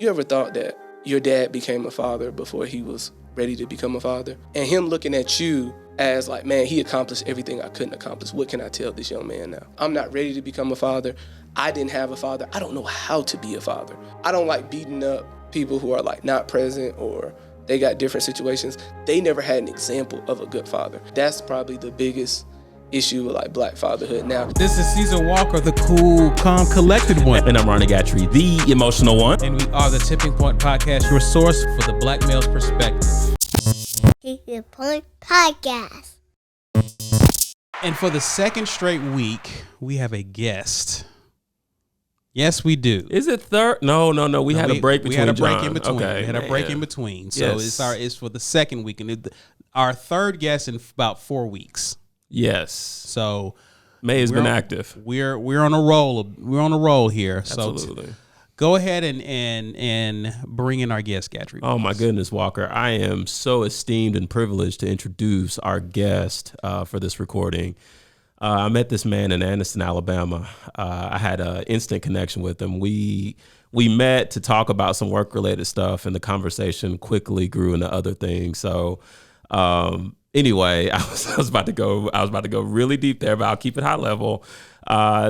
You ever thought that your dad became a father before he was ready to become a father? And him looking at you as like, man, he accomplished everything I couldn't accomplish. What can I tell this young man now? I'm not ready to become a father. I didn't have a father. I don't know how to be a father. I don't like beating up people who are like not present or they got different situations. They never had an example of a good father. That's probably the biggest issue with like black fatherhood now. This is Caesar Walker, the cool, calm, collected one. And I'm Ronnie Gatry, the emotional one. And we are the Tipping Point Podcast, your source for the black male's perspective. Tipping Point Podcast. And for the second straight week, we have a guest. Yes, we do. Is it third? No. We had a break between. We had a break John. in between. Okay, we had a break in between. So yes. it's for the second week, and our third guest in about 4 weeks. Yes. So May has been active. We're on a roll. We're on a roll here. Absolutely. So go ahead and bring in our guest, Gatry. Oh my goodness, Walker! I am so esteemed and privileged to introduce our guest for this recording. I met this man in Anniston, Alabama. I had an instant connection with him. We met to talk about some work-related stuff, and the conversation quickly grew into other things. So, anyway, I was about to go really deep there, but I'll keep it high level.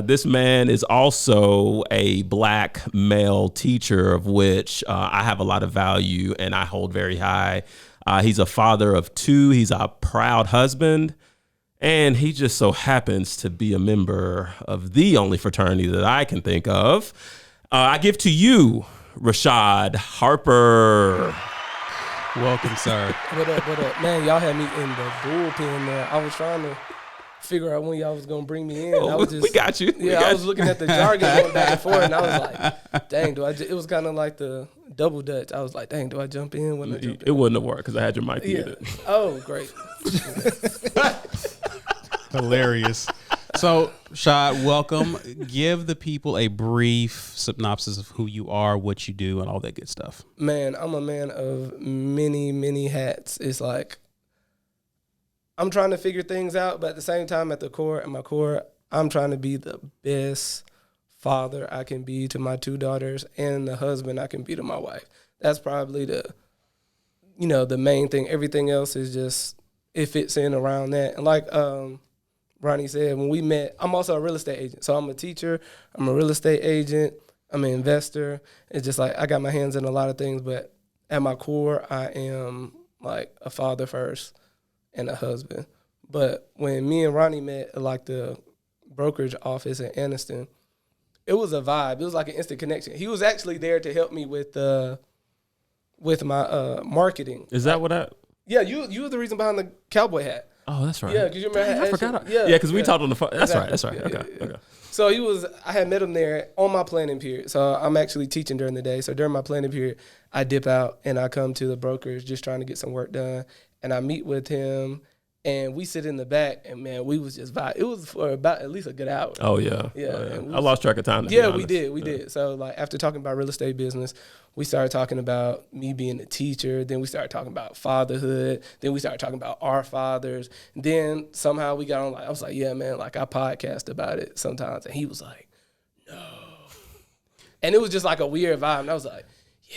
This man is also a black male teacher, of which I have a lot of value and I hold very high. He's a father of two. He's a proud husband. And he just so happens to be a member of the only fraternity that I can think of. I give to you, Rashaad Harper. Welcome, sir. What up? Man, y'all had me in the bullpen there. I was trying to figure out when y'all was going to bring me in. I was just, we got you. Yeah, I was looking at the jargon going back and forth, and I was like, dang, it was kind of like the double dutch. I was like, dang, do I jump in? When I jump in? It wouldn't have worked because I had your mic muted. Oh, great. Hilarious. So, Shad, welcome. Give the people a brief synopsis of who you are, what you do, and all that good stuff. Man, I'm a man of many, many hats. It's like I'm trying to figure things out, but at the same time, at my core, I'm trying to be the best father I can be to my two daughters and the husband I can be to my wife. That's probably the main thing. Everything else is just, it fits in around that. And like Ronnie said, when we met, I'm also a real estate agent. So I'm a teacher, I'm a real estate agent, I'm an investor. It's just like I got my hands in a lot of things, but at my core, I am like a father first and a husband. But when me and Ronnie met at like the brokerage office in Anniston, it was a vibe. It was like an instant connection. He was actually there to help me with my marketing. Is that what I? Yeah, you were the reason behind the cowboy hat. Oh, that's right. Yeah, because you remember. I forgot. Yeah, because we talked on the phone. That's exactly. right. Yeah, Okay. yeah. So I had met him there on my planning period. So I'm actually teaching during the day. So during my planning period, I dip out and I come to the brokerage just trying to get some work done. And I meet with him and we sit in the back and man, we was just vibe. It was for about at least a good hour. Oh yeah. Yeah. Oh, yeah. I lost track of time. Yeah, we did. So like after talking about real estate business, we started talking about me being a teacher. Then we started talking about fatherhood. Then we started talking about our fathers. Then somehow we got on I was like, yeah, man, like I podcast about it sometimes. And he was like, no. And it was just like a weird vibe. And I was like, yeah.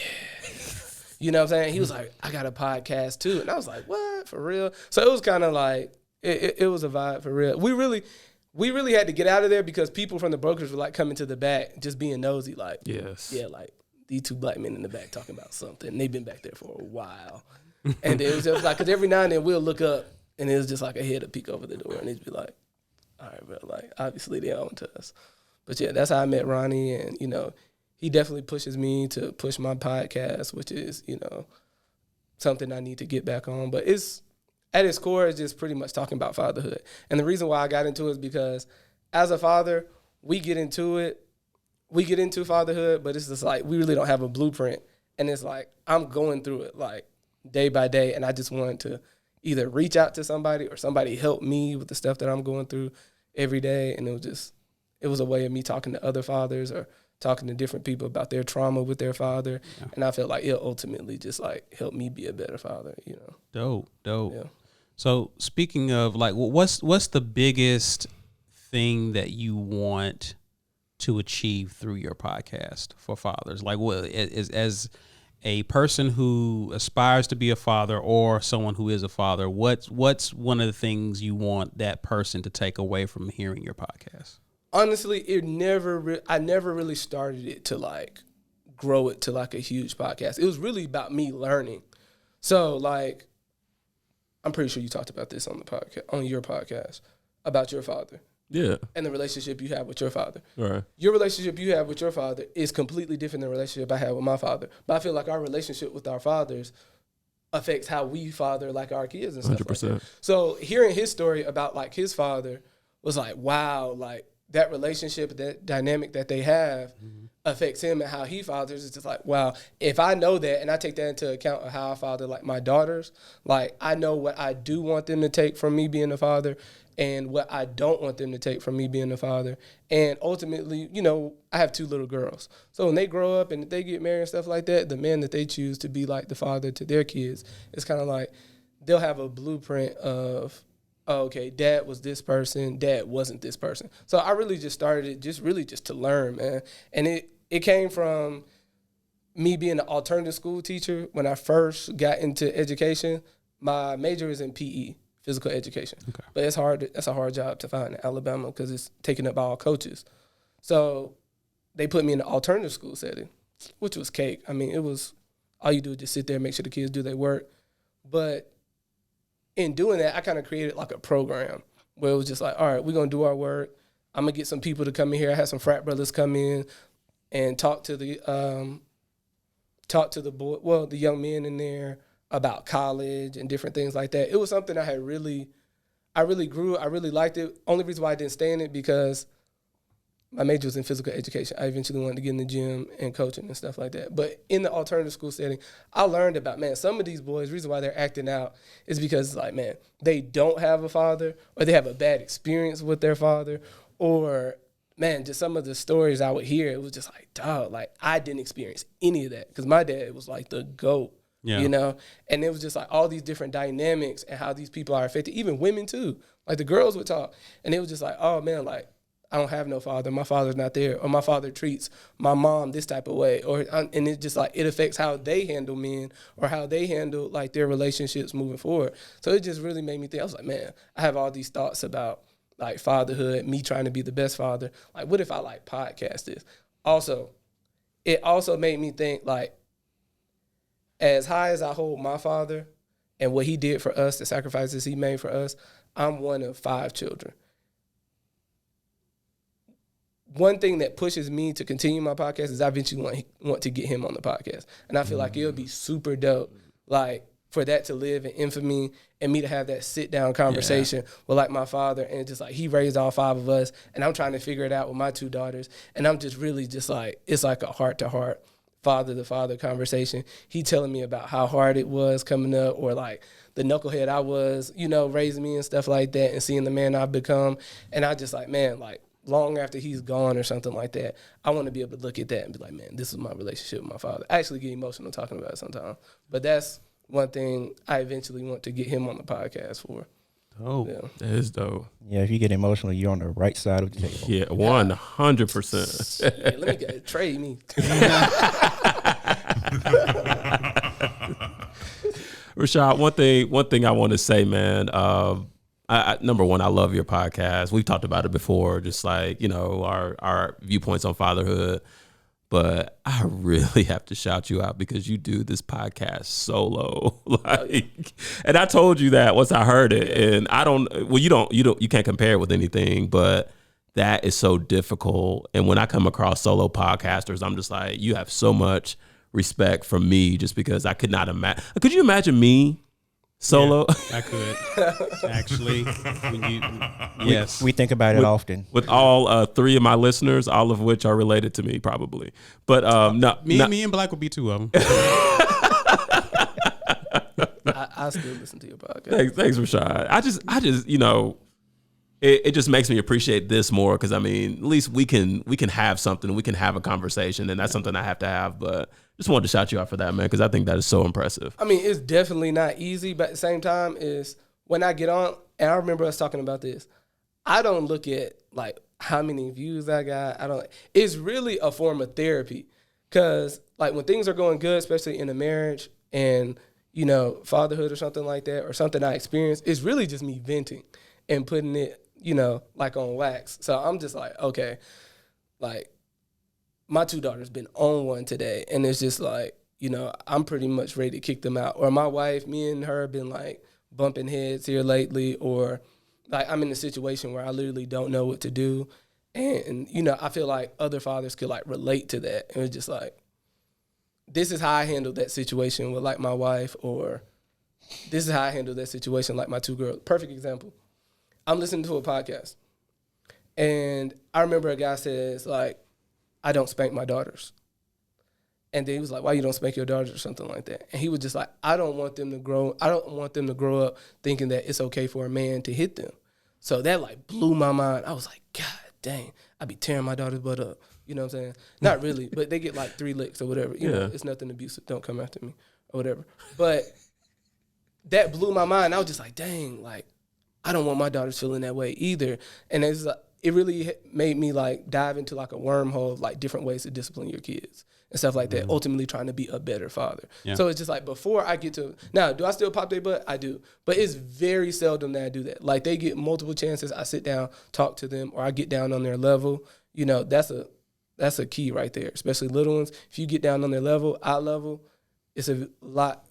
You know what I'm saying? He was like, I got a podcast too. And I was like, what? For real? So it was kind of like, it was a vibe for real. We really had to get out of there because people from the brokers were like coming to the back, just being nosy, like, yes. Yeah, like these two black men in the back talking about something. And they've been back there for a while. And it was just like, because every now and then we'll look up and it was just like a head to peek over the door and he'd be like, all right, bro, like obviously they own to us. But yeah, that's how I met Ronnie. And, he definitely pushes me to push my podcast, which is, something I need to get back on. But at its core, it's just pretty much talking about fatherhood. And the reason why I got into it is because as a father, we get into fatherhood, but it's just like we really don't have a blueprint. And it's like I'm going through it like day by day, and I just wanted to either reach out to somebody or somebody help me with the stuff that I'm going through every day. And it was a way of me talking to other fathers or talking to different people about their trauma with their father. Yeah. And I felt like it ultimately just like helped me be a better father, Dope. Yeah. So speaking of like, what's the biggest thing that you want to achieve through your podcast for fathers? Like, what as a person who aspires to be a father or someone who is a father, what's one of the things you want that person to take away from hearing your podcast? Honestly, I never really started it to like grow it to like a huge podcast. It was really about me learning. So like, I'm pretty sure you talked about this on the podcast, on your podcast, about your father. Yeah. And the relationship you have with your father. Right. Your relationship you have with your father is completely different than the relationship I have with my father. But I feel like our relationship with our fathers affects how we father like our kids and stuff 100%. like that. So hearing his story about like his father was like, wow, like that relationship, that dynamic that they have affects him and how he fathers. It's just like, wow, if I know that and I take that into account of how I father like my daughters, like I know what I do want them to take from me being a father and what I don't want them to take from me being a father. And ultimately, you know, I have 2 little girls. So when they grow up and they get married and stuff like that, the man that they choose to be like the father to their kids, it's kind of like they'll have a blueprint of, oh, okay, dad was this person, dad wasn't this person. So I really just started it just to learn, man. And it came from me being an alternative school teacher. When I first got into education, my major is in PE. Physical education. Okay. But it's hard. That's a hard job to find in Alabama because it's taken up by all coaches. So they put me in an alternative school setting, which was cake. I mean, it was all you do is just sit there and make sure the kids do their work. But in doing that, I kind of created like a program where it was just like, all right, we're going to do our work. I'm going to get some people to come in here. I had some frat brothers come in and talk to the the young men in there about college and different things like that. It was something I really grew. I really liked it. Only reason why I didn't stay in it because my major was in physical education. I eventually wanted to get in the gym and coaching and stuff like that. But in the alternative school setting, I learned about, man, some of these boys, the reason why they're acting out is because, like, man, they don't have a father or they have a bad experience with their father or, man, just some of the stories I would hear, it was just like, dog, like, I didn't experience any of that because my dad was like the GOAT. Yeah. You know, and it was just like all these different dynamics and how these people are affected, even women too. Like the girls would talk and it was just like, oh man, like I don't have no father. My father's not there. Or my father treats my mom this type of way. And it's just like it affects how they handle men or how they handle like their relationships moving forward. So it just really made me think, I was like, man, I have all these thoughts about like fatherhood, me trying to be the best father. Like what if I like podcast this? Also, it also made me think like, as high as I hold my father and what he did for us, the sacrifices he made for us, I'm one of 5 children. One thing that pushes me to continue my podcast is I eventually want to get him on the podcast. And I feel like it'll be super dope, like, for that to live in infamy and me to have that sit-down conversation with, like, my father. And just, like, he raised all 5 of us, and I'm trying to figure it out with my 2 daughters. And I'm just really just, like, it's like a heart-to-heart father-to-father conversation. He telling me about how hard it was coming up or like the knucklehead I was, you know, raising me and stuff like that and seeing the man I've become. And I just like, man, like long after he's gone or something like that, I want to be able to look at that and be like, man, this is my relationship with my father. I actually get emotional talking about it sometimes. But that's one thing I eventually want to get him on the podcast for. Oh, yeah. That is dope. Yeah, if you get emotional, you're on the right side of the table. Yeah, 100%. Yeah, let me trade me. Rashaad, one thing I want to say, man. Number one, I love your podcast. We've talked about it before, just like, you know, our viewpoints on fatherhood. But I really have to shout you out because you do this podcast solo. And I told you that once I heard it, and you can't compare it with anything, but that is so difficult. And when I come across solo podcasters, I'm just like, you have so much respect from me just because I could not imagine. Could you imagine me solo? Yeah, I could actually. Yes, we think about it often. With all 3 of my listeners, all of which are related to me, probably. But me and Black would be 2 of them. I still listen to your podcast. Thanks, Rashaad. I just, you know, it just makes me appreciate this more because I mean, at least we can have something, we can have a conversation, and that's something I have to have. But just wanted to shout you out for that, man, because I think that is so impressive. I mean, it's definitely not easy, but at the same time, is when I get on, and I remember us talking about this, I don't look at, like, how many views I got. It's really a form of therapy. Because, like, when things are going good, especially in a marriage and, you know, fatherhood or something like that, or something I experienced, it's really just me venting and putting it, you know, like on wax. So I'm just like, okay, like, my 2 daughters been on one today, and it's just like, you know, I'm pretty much ready to kick them out. Or my wife, me and her have been, like, bumping heads here lately, or, like, I'm in a situation where I literally don't know what to do. And, you know, I feel like other fathers could, like, relate to that. And it's just like, this is how I handled that situation with, like, my wife, or this is how I handled that situation like my 2 girls. Perfect example. I'm listening to a podcast, and I remember a guy says, like, I don't spank my daughters. And then he was like, why you don't spank your daughters or something like that? And he was just like, I don't want them to grow up thinking that it's okay for a man to hit them. So that, like, blew my mind. I was like, God dang, I be tearing my daughter's butt up. You know what I'm saying? Not really, but they get like 3 licks or whatever. You know, it's nothing abusive. Don't come after me or whatever. But that blew my mind. I was just like, dang, like, I don't want my daughters feeling that way either. And it's like, it really made me, like, dive into, like, a wormhole of, like, different ways to discipline your kids and stuff like that, ultimately trying to be a better father. Yeah. So it's just like, before I get to, now, do I still pop their butt? I do. But it's very seldom that I do that. Like, they get multiple chances. I sit down, talk to them, or I get down on their level. You know, that's a key right there, especially little ones. If you get down on their level, eye level, it's a lot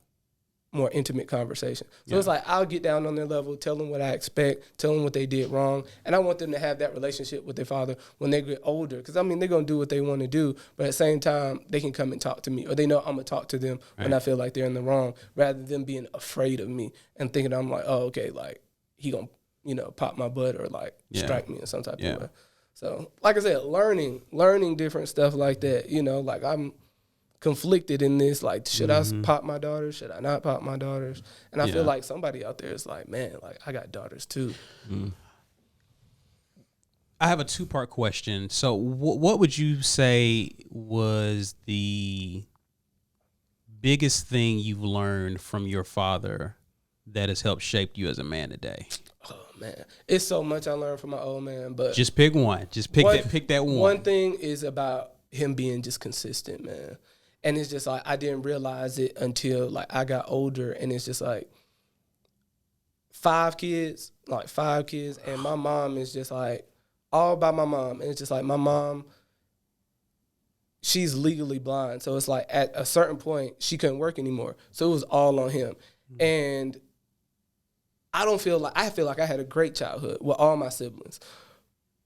more intimate conversation. So it's like, I'll get down on their level, tell them what I expect, tell them what they did wrong. And I want them to have that relationship with their father when they get older. Because, I mean, they're going to do what they want to do. But at the same time, they can come and talk to me. Or they know I'm going to talk to them when I feel like they're in the wrong, rather than being afraid of me and thinking I'm like, oh, okay, like, he going to, you know, pop my butt or, like, strike me in some type of way. So, like I said, learning different stuff like that. You know, like, I'm conflicted in this, like, should I pop my daughters? Should I not pop my daughters? And I feel like somebody out there is like, man, like, I got daughters too. I have a 2-part question. So what would you say was the biggest thing you've learned from your father that has helped shape you as a man today? Oh, man. It's so much I learned from my old man, but just pick one. Just pick that one. One thing is about him being just consistent, man. And it's just like, I didn't realize it until, like, I got older, and it's just like 5 kids, and my mom is just like, all by my mom. And it's just like, my mom, she's legally blind. So it's like, at a certain point, she couldn't work anymore. So it was all on him. And I feel like I had a great childhood with all my siblings.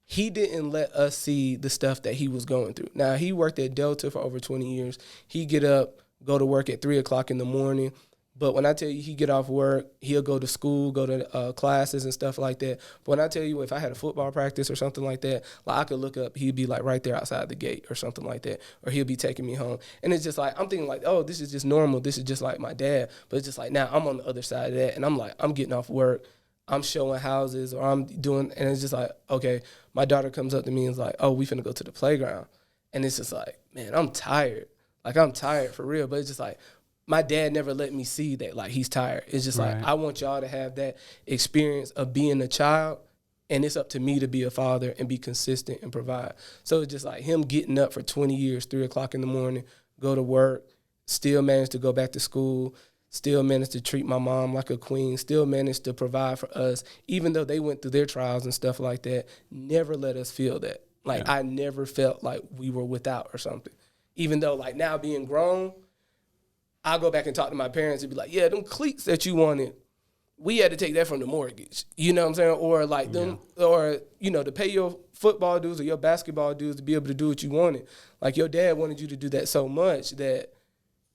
He didn't let us see the stuff that he was going through. Now, he worked at Delta for over 20 years. He'd get up, go to work at 3 o'clock in the morning. But when I tell you he get off work, he'll go to school, go to classes and stuff like that. But when I tell you, if I had a football practice or something like that, like, I could look up, he'd be, like, right there outside the gate or something like that. Or he'll be taking me home. And it's just like, I'm thinking, like, oh, this is just normal. This is just like my dad. But it's just like, now I'm on the other side of that. And I'm like, I'm getting off work. I'm showing houses, or I'm doing, and it's just like, okay, my daughter comes up to me and is like, oh, we finna go to the playground. And it's just like, man, I'm tired. Like, I'm tired for real. But it's just like, my dad never let me see that, like, he's tired. It's just like, I want y'all to have that experience of being a child, and it's up to me to be a father and be consistent and provide. So it's just like him getting up for 20 years, 3 o'clock in the morning, go to work, still manage to go back to school, still managed to treat my mom like a queen, still managed to provide for us, even though they went through their trials and stuff like that, never let us feel that. Like, I never felt like we were without or something. Even though, like, now being grown, I'll go back and talk to my parents and be like, yeah, them cleats that you wanted, we had to take that from the mortgage. You know what I'm saying? Or, like, them, or, you know, to pay your football dues or your basketball dues to be able to do what you wanted. Like, your dad wanted you to do that so much that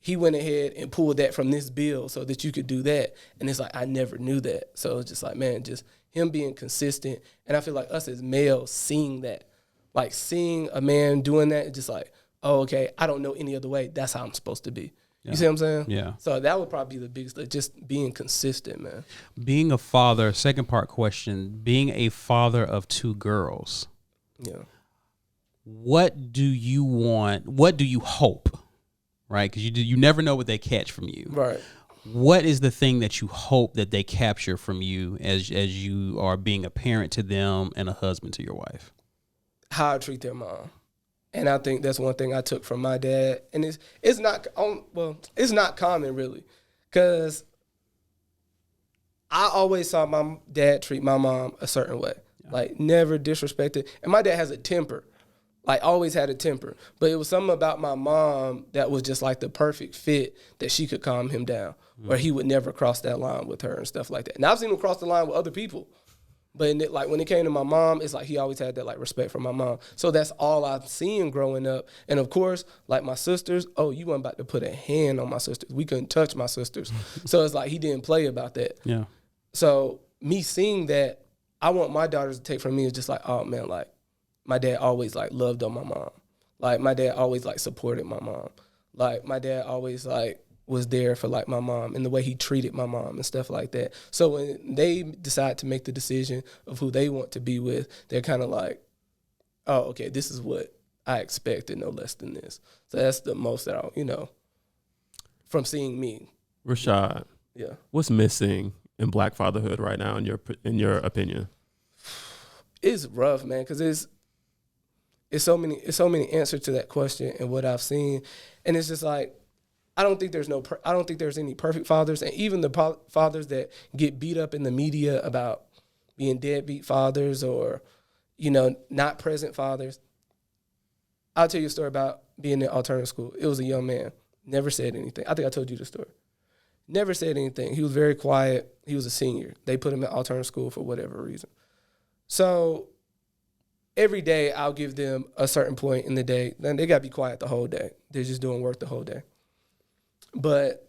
he went ahead and pulled that from this bill so that you could do that. And it's like, I never knew that. So it's just like, man, just him being consistent. And I feel like us as males seeing that, like, seeing a man doing that, it's just like, oh, okay, I don't know any other way. That's how I'm supposed to be. You see what I'm saying? Yeah. So that would probably be the biggest, like, just being consistent, man. Being a father, second part question, being a father of 2 girls. Yeah. What do you want? What do you hope? Right? Because you never know what they catch from you. Right. What is the thing that you hope that they capture from you as you are being a parent to them and a husband to your wife? how I treat their mom. And I think that's one thing I took from my dad. And it's not common really, because I always saw my dad treat my mom a certain way, like never disrespected. And my dad has a temper, like always had a temper. But it was something about my mom that was just like the perfect fit that she could calm him down, or he would never cross that line with her and stuff like that. And I've seen him cross the line with other people. But like when it came to my mom, it's like he always had that like respect for my mom. So that's all I've seen growing up. And of course, like my sisters, you weren't about to put a hand on my sisters. We couldn't touch my sisters. So it's like he didn't play about that. Yeah. So me seeing that, I want my daughters to take from me is just like, oh man, like my dad always like loved on my mom. Like my dad always like supported my mom. Like my dad always like was there for like my mom and the way he treated my mom and stuff like that. So when they decide to make the decision of who they want to be with, they're kind of like, oh, okay, this is what I expected, no less than this. So that's the most that from seeing me. Rashaad, Yeah. what's missing in Black fatherhood right now, in your opinion? It's rough, man, because it's so many answers to that question and what I've seen, and it's just like I don't think there's any perfect fathers, and even the fathers that get beat up in the media about being deadbeat fathers or not present fathers. I'll tell you a story about being in alternative school. It was a young man, never said anything. I think I told you the story. Never said anything. He was very quiet. He was a senior. They put him in alternative school for whatever reason. So every day I'll give them a certain point in the day. Then they got to be quiet the whole day. They're just doing work the whole day. But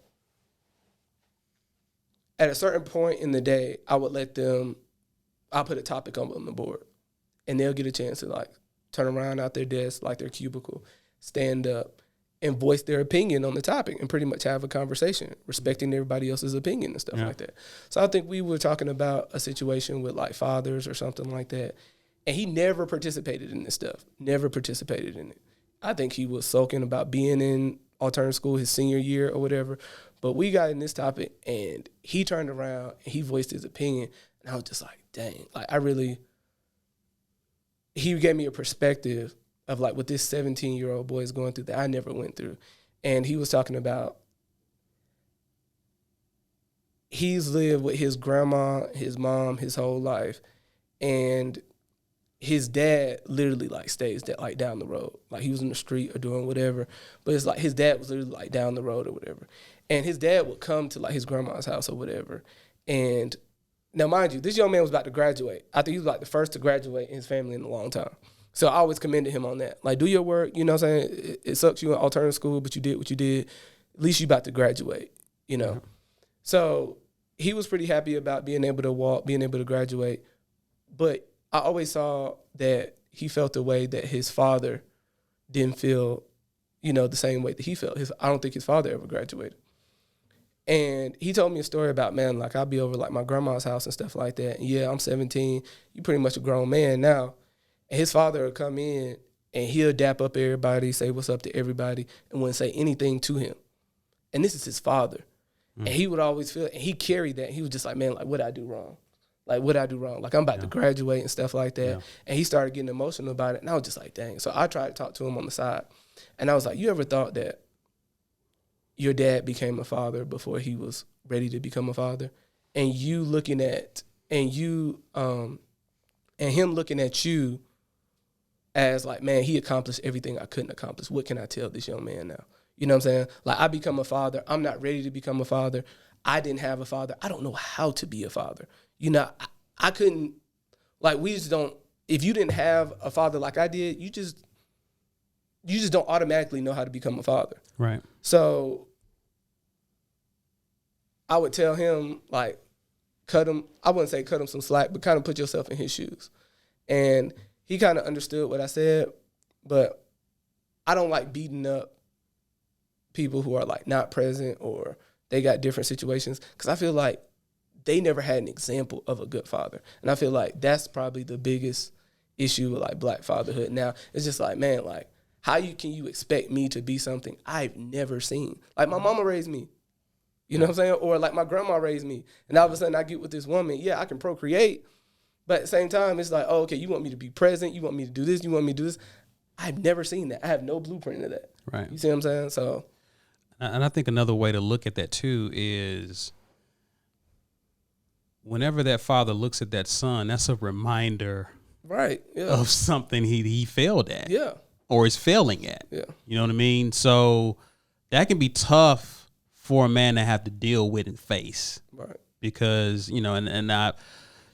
at a certain point in the day, I'll put a topic on the board, and they'll get a chance to like turn around out their desk, like their cubicle, stand up, and voice their opinion on the topic and pretty much have a conversation, respecting everybody else's opinion and stuff like that. So I think we were talking about a situation with like fathers or something like that, and he never participated in this stuff, never participated in it. I think he was sulking about being in alternative school his senior year or whatever. But we got in this topic, and he turned around and he voiced his opinion, and I was just like, dang, like he gave me a perspective of like what this 17-year-old boy is going through that I never went through. And he was talking about he's lived with his grandma, his mom, his whole life, and his dad literally like stays like down the road. Like he was in the street or doing whatever, but it's like his dad was literally like down the road or whatever. And his dad would come to like his grandma's house or whatever. And now mind you, this young man was about to graduate. I think he was like the first to graduate in his family in a long time. So I always commended him on that. Like, do your work, you know what I'm saying? It sucks you in alternative school, but you did what you did. At least you about to graduate, you know? Mm-hmm. So he was pretty happy about being able to walk, being able to graduate. But I always saw that he felt the way that his father didn't feel, the same way that he felt. I don't think his father ever graduated. And he told me a story about, man, like I'll be over like my grandma's house and stuff like that. And yeah, I'm 17. You pretty much a grown man now. And his father would come in and he'll dap up everybody, say what's up to everybody, and wouldn't say anything to him. And this is his father. Mm. And he would always feel, and he carried that. He was just like, man, like what'd I do wrong? Like, what'd I do wrong? Like, I'm about to graduate and stuff like that. Yeah. And he started getting emotional about it. And I was just like, dang. So I tried to talk to him on the side. And I was like, you ever thought that your dad became a father before he was ready to become a father? And you looking at, and him looking at you as like, man, he accomplished everything I couldn't accomplish. What can I tell this young man now? You know what I'm saying? Like, I become a father. I'm not ready to become a father. I didn't have a father. I don't know how to be a father. I couldn't, like, we just don't, if you didn't have a father like I did, you just don't automatically know how to become a father. Right. So I would tell him, like, I wouldn't say cut him some slack, but kind of put yourself in his shoes. And he kind of understood what I said, but I don't like beating up people who are, like, not present or they got different situations, because I feel like they never had an example of a good father. And I feel like that's probably the biggest issue with like Black fatherhood now. It's just like, man, like can you expect me to be something I've never seen? Like my mama raised me, you know what I'm saying? Or like my grandma raised me. And all of a sudden I get with this woman, yeah, I can procreate, But at the same time, it's like, oh, okay, you want me to be present. You want me to do this. You want me to do this. I've never seen that. I have no blueprint of that. Right. You see what I'm saying? So, and I think another way to look at that too is whenever that father looks at that son, that's a reminder right. Yeah. of something he failed at. Yeah. Or is failing at. Yeah. You know what I mean? So that can be tough for a man to have to deal with and face. Right. Because, you know, and I,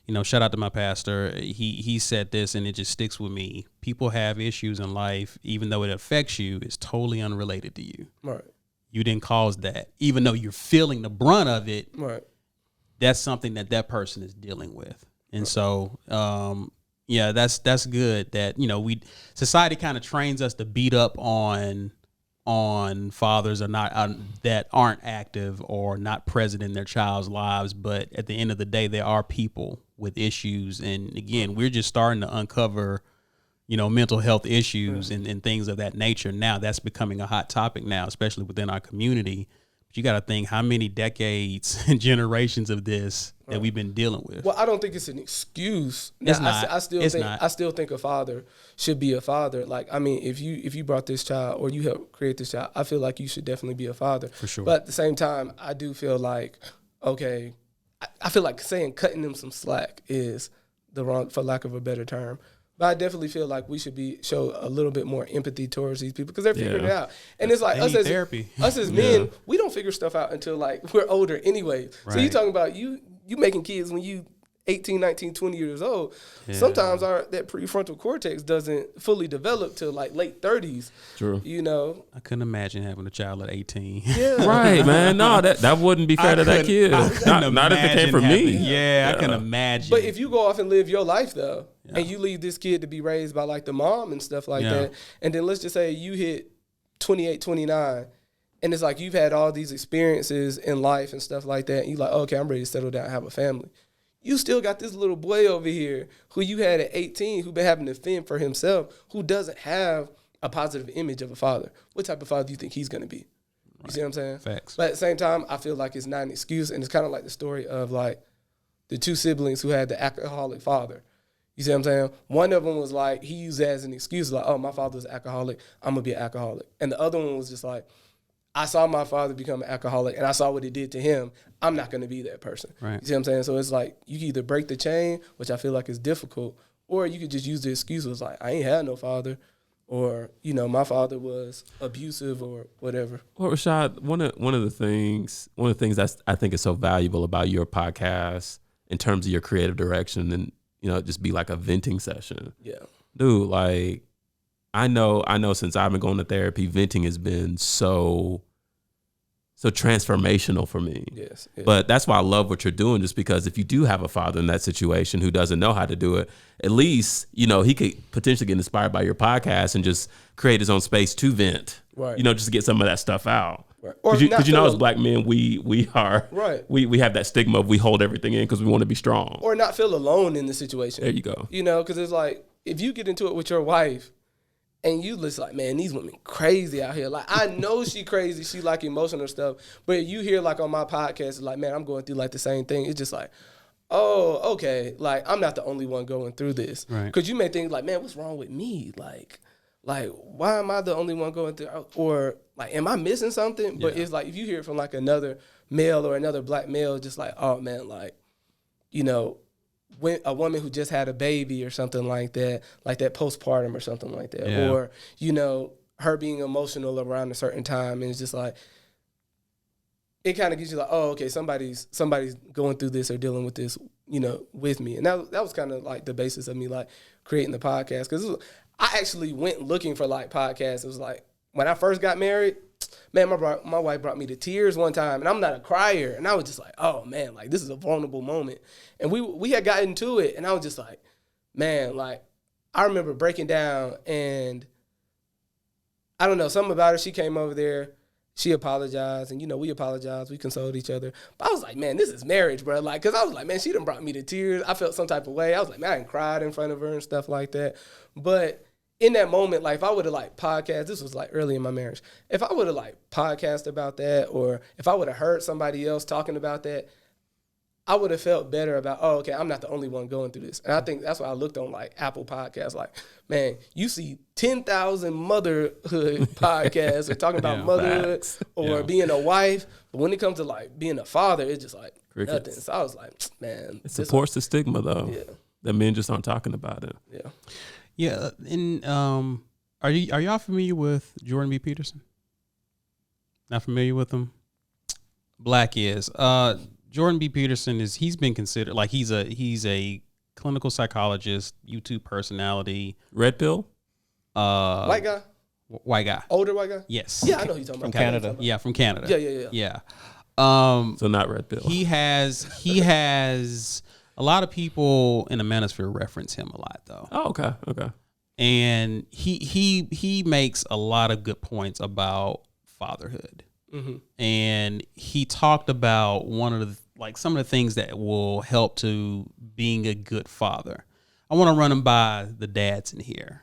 you know, shout out to my pastor. He said this and it just sticks with me. People have issues in life, even though it affects you, it's totally unrelated to you. Right. You didn't cause that. Even though you're feeling the brunt of it, right. That's something that person is dealing with. And right. So, yeah, that's good that, you know, society kind of trains us to beat up on fathers or not that aren't active or not present in their child's lives. But at the end of the day, there are people with issues. And again, we're just starting to uncover, you know, mental health issues and things of that nature. Now that's becoming a hot topic now, especially within our community. But you got to think how many decades and generations of this that we've been dealing with. Well, I don't think it's an excuse. Now, it's not. I still think a father should be a father. Like, I mean, if you brought this child or you helped create this child, I feel like you should definitely be a father. For sure. But at the same time, I do feel like, okay, I feel like saying cutting them some slack is the wrong, for lack of a better term. But I definitely feel like we should show a little bit more empathy towards these people because they're figuring it out. And it's like us as men, we don't figure stuff out until like we're older anyway. Right. So you talking about you making kids when you 18, 19, 20 years old. Yeah. Sometimes that prefrontal cortex doesn't fully develop till like late 30s. True. You know. I couldn't imagine having a child at 18. Yeah. Right, man. No, that wouldn't be fair to that kid. Not if it came from me. Yeah, I can imagine. But if you go off and live your life though, and you leave this kid to be raised by like the mom and stuff like that, and then let's just say you hit 28, 29, and it's like you've had all these experiences in life and stuff like that, and you're like, okay, I'm ready to settle down and have a family. You still got this little boy over here who you had at 18 who been having to fend for himself, who doesn't have a positive image of a father. What type of father do you think he's going to be? You see what I'm saying? Facts. But at the same time, I feel like it's not an excuse, and it's kind of like the story of like the two siblings who had the alcoholic father. You see what I'm saying? One of them was like, he used it as an excuse, like, oh, my father was an alcoholic, I'm going to be an alcoholic. And the other one was just like, I saw my father become an alcoholic, and I saw what it did to him. I'm not going to be that person. Right. You see what I'm saying? So it's like you can either break the chain, which I feel like is difficult, or you could just use the excuse was like, I ain't had no father, or, you know, my father was abusive or whatever. Well, Rashaad, one of the things I think is so valuable about your podcast in terms of your creative direction and, you know, just be like a venting session. Yeah. Dude, like, I know since I've been going to therapy, venting has been so transformational for me. Yes. But that's why I love what you're doing, just because if you do have a father in that situation who doesn't know how to do it, at least, you know, he could potentially get inspired by your podcast and just create his own space to vent. Right. You know, just to get some of that stuff out. Right. Because you know, as black men, we are right. We have that stigma of we hold everything in because we want to be strong. Or not feel alone in the situation. There you go. You know, because it's like if you get into it with your wife, and you listen like, man, these women crazy out here. Like, I know she crazy. She like emotional stuff. But you hear like on my podcast, it's like, man, I'm going through like the same thing. It's just like, oh, okay. Like, I'm not the only one going through this. Right. Because you may think like, man, what's wrong with me? Like, why am I the only one going through? Or like, am I missing something? But it's like, if you hear it from like another male or another black male, just like, oh man, like, you know, when a woman who just had a baby or something like that postpartum or something like that, or, you know, her being emotional around a certain time, and it's just like, it kind of gives you like, oh, okay, somebody's going through this or dealing with this, you know, with me. And that was kind of like the basis of me like creating the podcast. Because I actually went looking for like podcasts. It was like, when I first got married, man, my wife brought me to tears one time, and I'm not a crier. And I was just like, oh, man, like, this is a vulnerable moment. And we had gotten to it, and I was just like, man, like, I remember breaking down, and I don't know, something about her. She came over there. She apologized, and, you know, we apologized. We consoled each other. But I was like, man, this is marriage, bro. Like, because I was like, man, she done brought me to tears. I felt some type of way. I was like, man, I done cried in front of her and stuff like that. But in that moment, like, if I would have, like, podcast, this was, like, early in my marriage. If I would have, like, podcast about that, or if I would have heard somebody else talking about that, I would have felt better about, oh, okay, I'm not the only one going through this. And I think that's why I looked on like Apple Podcasts, like, man, you see 10,000 motherhood podcasts or talking about motherhood or being a wife. But when it comes to like being a father, it's just like nothing. So I was like, man. It supports the stigma though. Yeah. That men just aren't talking about it. Yeah. Yeah. And are y'all familiar with Jordan B. Peterson? Not familiar with him? Black is. Jordan B. Peterson he's been considered like he's a clinical psychologist, YouTube personality. Red pill? White guy? White guy. Older white guy? Yes. Yeah, I know who you're talking From about. Canada. Yeah, from Canada. Yeah. So not red pill. He has a lot of people in the manosphere reference him a lot though. Oh, okay. And he makes a lot of good points about fatherhood. Mm-hmm. And he talked about some of the things that will help to being a good father. I want to run them by the dads in here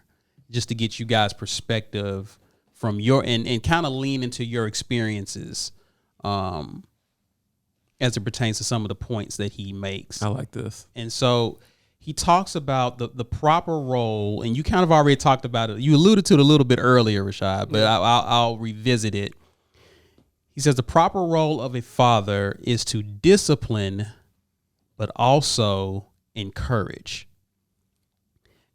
just to get you guys perspective from your and kind of lean into your experiences as it pertains to some of the points that he makes. I like this. And so he talks about the proper role, and you kind of already talked about it. You alluded to it a little bit earlier, Rashaad, but I'll revisit it. He says the proper role of a father is to discipline, but also encourage.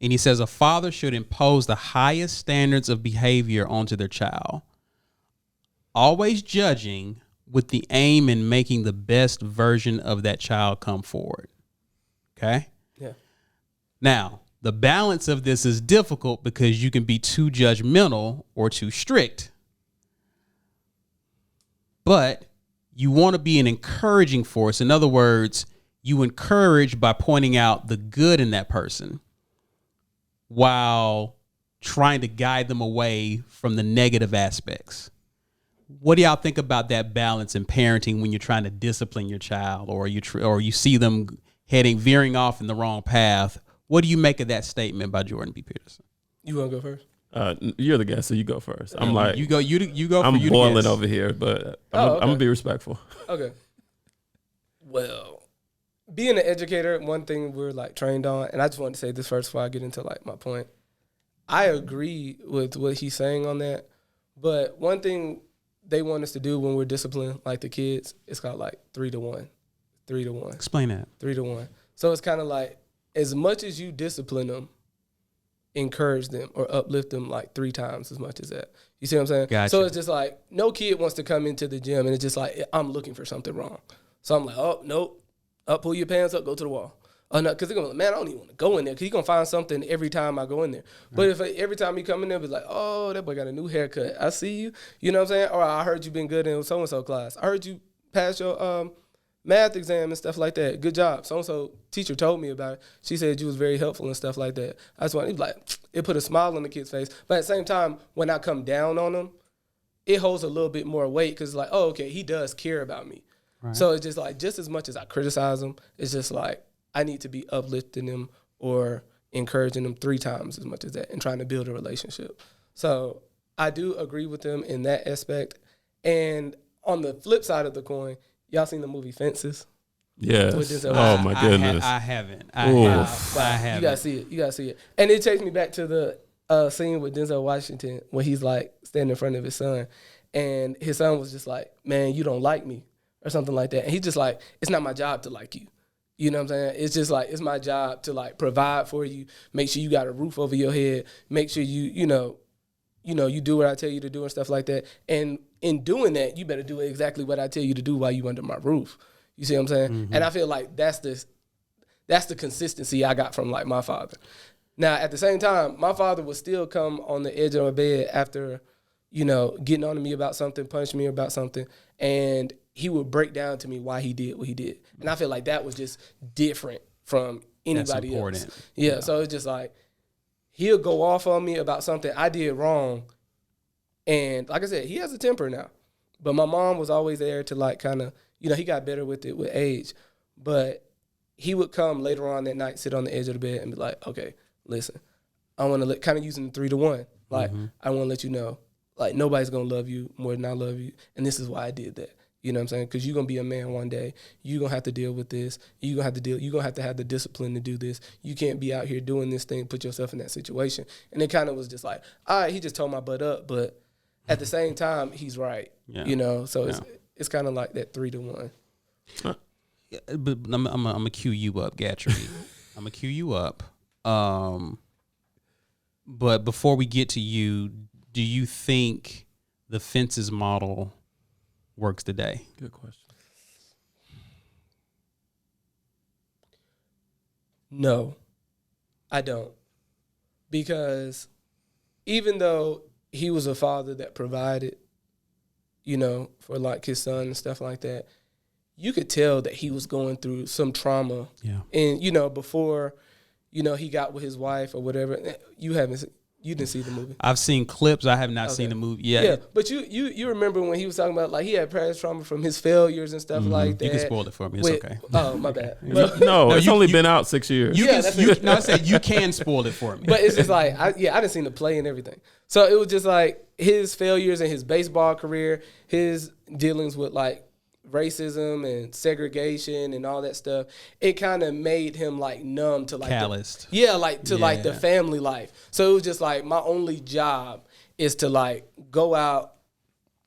And he says a father should impose the highest standards of behavior onto their child, always judging with the aim in making the best version of that child come forward. Okay? Yeah. Now, the balance of this is difficult because you can be too judgmental or too strict. But you want to be an encouraging force. In other words, you encourage by pointing out the good in that person while trying to guide them away from the negative aspects. What do y'all think about that balance in parenting when you're trying to discipline your child or you see them veering off in the wrong path? What do you make of that statement by Jordan B. Peterson? You want to go first? You're the guest, so you go first. I'm like, you go. I'm boiling over here, but I'm gonna be respectful. Okay. Well, being an educator, one thing we're like trained on, and I just wanted to say this first before I get into like my point. I agree with what he's saying on that, but one thing they want us to do when we're disciplining like the kids, it's called like 3-to-1. 3-to-1. Explain that. 3-to-1. So it's kind of like as much as you discipline them, encourage them or uplift them like 3 times as much as that. You see what I'm saying? Gotcha. So it's just like no kid wants to come into the gym and it's just like I'm looking for something wrong. So I'm like, oh, nope. Up, pull your pants up, go to the wall. Oh, no, because they're going to be like, man, I don't even want to go in there because he's going to find something every time I go in there. But if every time he come in there, be like, oh, that boy got a new haircut. I see you. You know what I'm saying? Or I heard you been good in so-and-so class. I heard you pass your math exam and stuff like that. Good job. So-and-so teacher told me about it. She said you was very helpful and stuff like that. I just want to be like, it put a smile on the kid's face. But at the same time, when I come down on him, it holds a little bit more weight because it's like, oh, okay, he does care about me. Right. So it's just like, just as much as I criticize him, it's just like, I need to be uplifting them or encouraging them 3 times as much as that and trying to build a relationship. So I do agree with them in that aspect. And on the flip side of the coin, y'all seen the movie Fences? Yes. Oh, my goodness. I haven't. I haven't. You got to see it. And it takes me back to the scene with Denzel Washington when he's like standing in front of his son. And his son was just like, man, you don't like me or something like that. And he's just like, it's not my job to like you. You know what I'm saying? It's just like, it's my job to like provide for you, make sure you got a roof over your head, make sure you do what I tell you to do and stuff like that. And in doing that, you better do exactly what I tell you to do while you under my roof. You see what I'm saying? Mm-hmm. And I feel like that's the consistency I got from like my father. Now, at the same time, my father would still come on the edge of my bed after, getting on to me about something, punching me about something, and he would break down to me why he did what he did. And I feel like that was just different from anybody else. Yeah, so it's just like, he'll go off on me about something I did wrong. And like I said, he has a temper now. But my mom was always there to like kind of, he got better with it with age. But he would come later on that night, sit on the edge of the bed and be like, okay, listen, I want to kind of using the 3-to-1. Like, I want to let you know, like, nobody's going to love you more than I love you. And this is why I did that. You know what I'm saying? Because you're going to be a man one day. You're going to have to deal with this. You're going to have the discipline to do this. You can't be out here doing this thing, put yourself in that situation. And it kind of was just like, all right, he just told my butt up. But at the same time, he's right. Yeah. You know, so it's kind of like that 3-to-1. But I'm going to cue you up, Gatry. I'm going to cue you up. But before we get to you, do you think the fences model works today? Good question. No, I don't. Because even though he was a father that provided, you know, for like his son and stuff like that, you could tell that he was going through some trauma. Yeah. And, you know, before, you know, he got with his wife or whatever, you didn't see the movie. I've seen clips. I have not seen the movie yet. Yeah, but you remember when he was talking about, like, he had past trauma from his failures and stuff like that. You can spoil it for me. It's okay. Oh, my bad. No, it's only been out 6 years. I said you can spoil it for me. But it's just like, I didn't see the play and everything. So it was just like his failures in his baseball career, his dealings with, like, racism and segregation and all that stuff, it kind of made him like numb to like calloused. Like the family life. So it was just like, my only job is to like go out,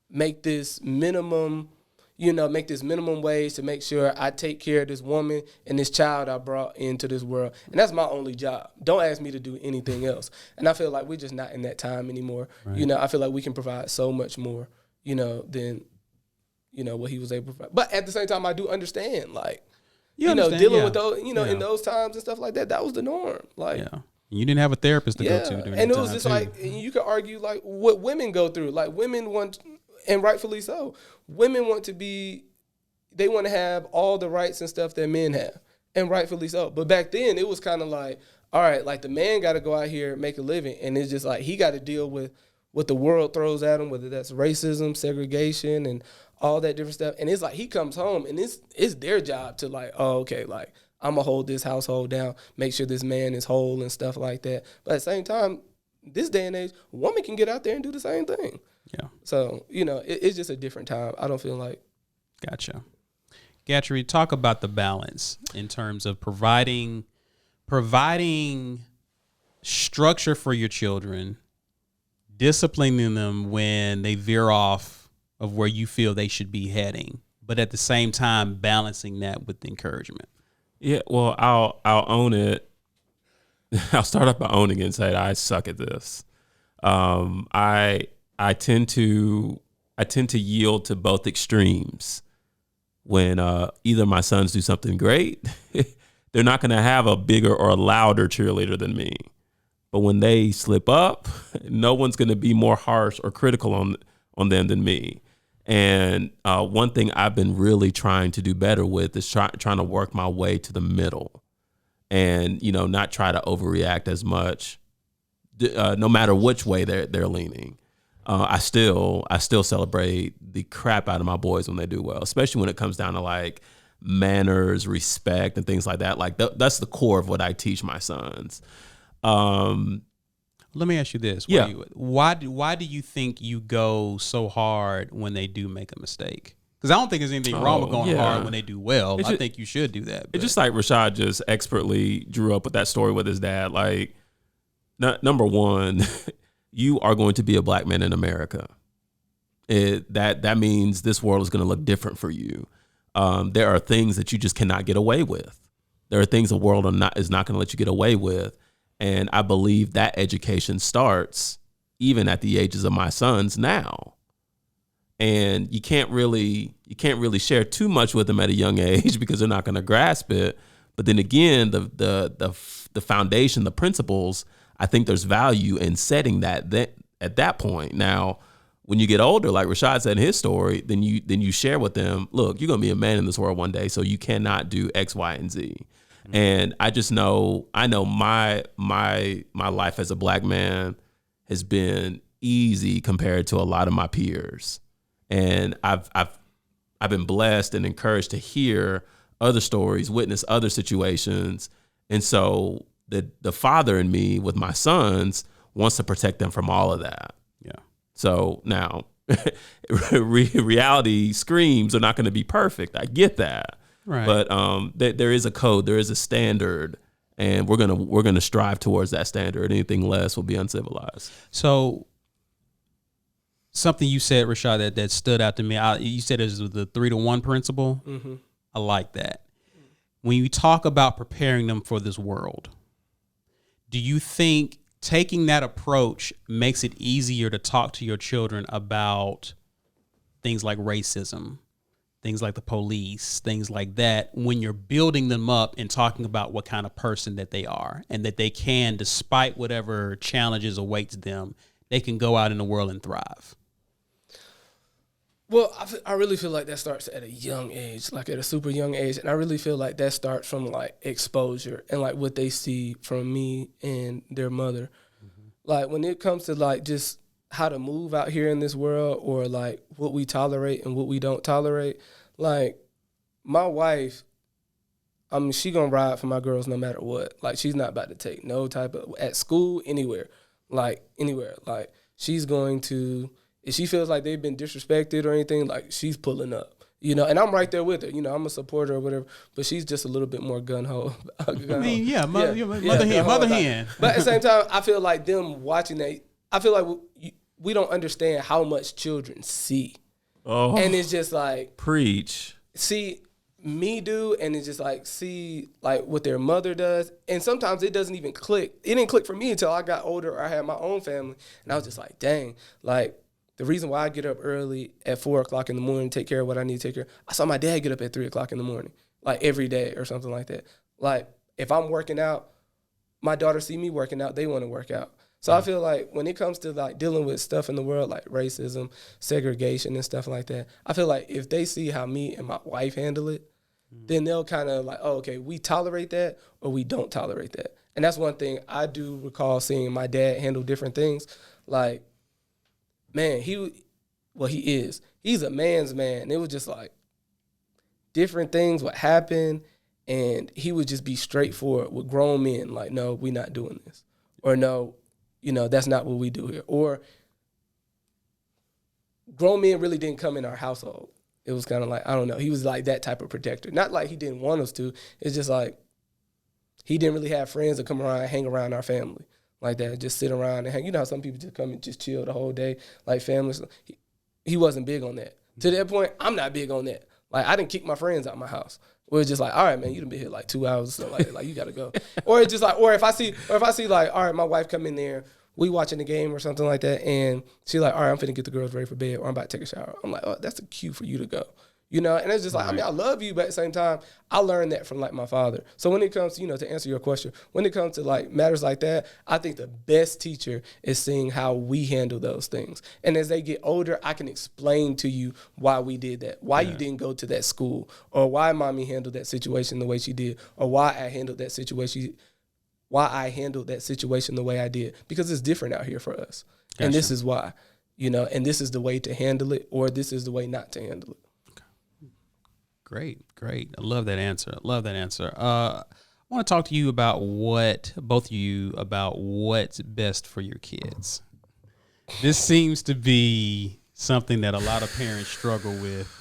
make this minimum wage to make sure I take care of this woman and this child I brought into this world. And that's my only job. Don't ask me to do anything else. And I feel like we're just not in that time anymore. Right. You know, I feel like we can provide so much more, you know, than you know, what he was able to provide. But at the same time, I do understand, like, dealing with those, you know, in those times and stuff like that, that was the norm. Like, you didn't have a therapist to go to during and that it was time just too. like, you could argue, like, what women go through. Like, women want, and rightfully so, women want to be, they want to have all the rights and stuff that men have, and rightfully so. But back then, it was kind of like, all right, like, the man got to go out here and make a living, and it's just like, he got to deal with what the world throws at him, whether that's racism, segregation, and all that different stuff. And it's like, he comes home and it's their job to like, oh, okay, like, I'm going to hold this household down, make sure this man is whole and stuff like that. But at the same time, this day and age, a woman can get out there and do the same thing. Yeah. So, you know, it's just a different time. I don't feel like. Gotcha. Gatry, talk about the balance in terms of providing structure for your children, disciplining them when they veer off of where you feel they should be heading, but at the same time balancing that with encouragement. Yeah, well, I'll own it. I'll start off by owning it and say I suck at this. I tend to yield to both extremes. When either my sons do something great, they're not going to have a bigger or a louder cheerleader than me. But when they slip up, no one's going to be more harsh or critical on them than me. And one thing I've been really trying to do better with is trying to work my way to the middle and, you know, not try to overreact as much, no matter which way they're leaning. I still celebrate the crap out of my boys when they do well, especially when it comes down to like manners, respect, and things like that. Like that's the core of what I teach my sons. Let me ask you this. Why do you think you go so hard when they do make a mistake? Because I don't think there's anything wrong with going hard when they do well. I think you should do that. It's just like Rashaad just expertly drew up with that story with his dad. Like, number one, you are going to be a black man in America. That means this world is going to look different for you. There are things that you just cannot get away with. There are things the world is not going to let you get away with. And I believe that education starts even at the ages of my sons now. And you can't really share too much with them at a young age because they're not going to grasp it. But then again, the foundation, the principles, I think there's value in setting that at that point. Now, when you get older, like Rashaad said in his story, then you share with them, look, you're going to be a man in this world one day, so you cannot do X, Y, and Z. And I know my life as a black man has been easy compared to a lot of my peers. And I've been blessed and encouraged to hear other stories, witness other situations. And so the father in me with my sons wants to protect them from all of that. Yeah. So now reality screams are not going to be perfect. I get that. Right. But there is a code, there is a standard, and we're gonna strive towards that standard. Anything less will be uncivilized. So something you said, Rashaad, that stood out to me. You said it was the 3-to-1 principle. Mm-hmm. I like that. When you talk about preparing them for this world, do you think taking that approach makes it easier to talk to your children about things like racism, things like the police, things like that, when you're building them up and talking about what kind of person that they are, and that they can, despite whatever challenges awaits them, they can go out in the world and thrive? Well, I really feel like that starts at a young age, like at a super young age. And I really feel like that starts from like exposure and like what they see from me and their mother. Mm-hmm. Like when it comes to like just how to move out here in this world, or like what we tolerate and what we don't tolerate. Like my wife, I mean, she gonna ride for my girls no matter what. Like she's not about to take no type of, at school, anywhere. Like she's going to, if she feels like they've been disrespected or anything, like she's pulling up, you know, and I'm right there with her. You know, I'm a supporter or whatever, but she's just a little bit more gun-ho. I mean, mother hen. But at the same time, I feel like them watching that, I feel like we don't understand how much children see. Oh, and it's just like, preach. See me do, and it's just like, see like what their mother does. And sometimes it doesn't even click. It didn't click for me until I got older or I had my own family. And I was just like, dang, like, the reason why I get up early at 4 o'clock in the morning, take care of what I need to take care of, I saw my dad get up at 3 o'clock in the morning, like every day or something like that. Like if I'm working out, my daughters see me working out, they want to work out. So I feel like when it comes to like dealing with stuff in the world, like racism, segregation and stuff like that, I feel like if they see how me and my wife handle it, then they'll kind of like, oh, okay, we tolerate that or we don't tolerate that. And that's one thing I do recall seeing my dad handle different things. Like, man, he's a man's man. It was just like different things would happen, and he would just be straightforward with grown men. Like, no, we're not doing this. Or no, you know, that's not what we do here. Or grown men really didn't come in our household. It was kind of like, I don't know. He was like that type of protector. Not like he didn't want us to. It's just like he didn't really have friends that come around and hang around our family like that, just sit around and hang. You know how some people just come and just chill the whole day, like families. He wasn't big on that. To that point, I'm not big on that. Like, I didn't kick my friends out of my house. Where it's just like, all right, man, you done been here like 2 hours or something like that. Like, you got to go. Or it's just like, or if I see like, all right, my wife come in there, we watching the game or something like that, and she like, all right, I'm finna get the girls ready for bed, or I'm about to take a shower. I'm like, oh, that's a cue for you to go. You know, and it's just like, I mean, I love you, but at the same time, I learned that from like my father. So when it comes, you know, to answer your question, when it comes to like matters like that, I think the best teacher is seeing how we handle those things. And as they get older, I can explain to you why we did that, why you didn't go to that school, or why mommy handled that situation the way she did, or why I handled that situation the way I did, because it's different out here for us. Gotcha. And this is why, you know, and this is the way to handle it, or this is the way not to handle it. Great. I love that answer. I want to talk to you about both of you, about what's best for your kids. This seems to be something that a lot of parents struggle with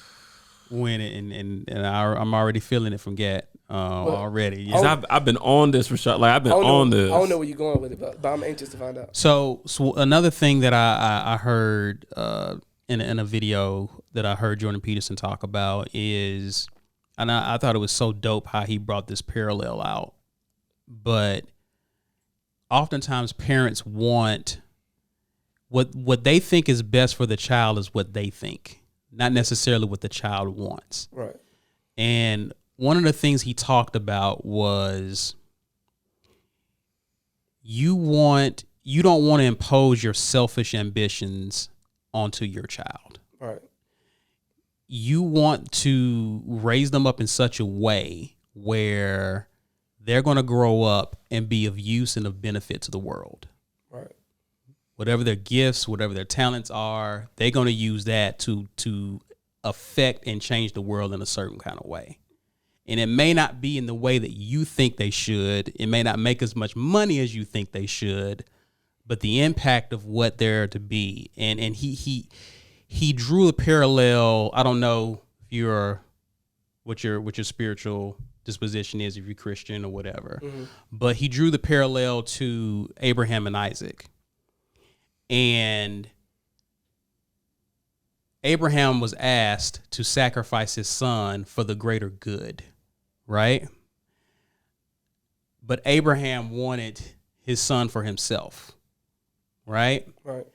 and I'm already feeling it from Gat already. Yeah. I've been on this, Rashaad. Like, I've been on this. I don't know where you're going with it, but I'm anxious to find out. So another thing that I heard in a video that I heard Jordan Peterson talk about is, and I thought it was so dope how he brought this parallel out, but oftentimes parents want what they think is best for the child is what they think, not necessarily what the child wants. Right. And one of the things he talked about was you don't want to impose your selfish ambitions onto your child. Right. You want to raise them up in such a way where they're going to grow up and be of use and of benefit to the world. Right. Whatever their gifts, whatever their talents are, they're going to use that to affect and change the world in a certain kind of way. And it may not be in the way that you think they should. It may not make as much money as you think they should, but the impact of what they're to be. And he he drew a parallel. I don't know if what your spiritual disposition is, if you're Christian or whatever, but he drew the parallel to Abraham and Isaac. And Abraham was asked to sacrifice his son for the greater good, right? But Abraham wanted his son for himself, right? Right.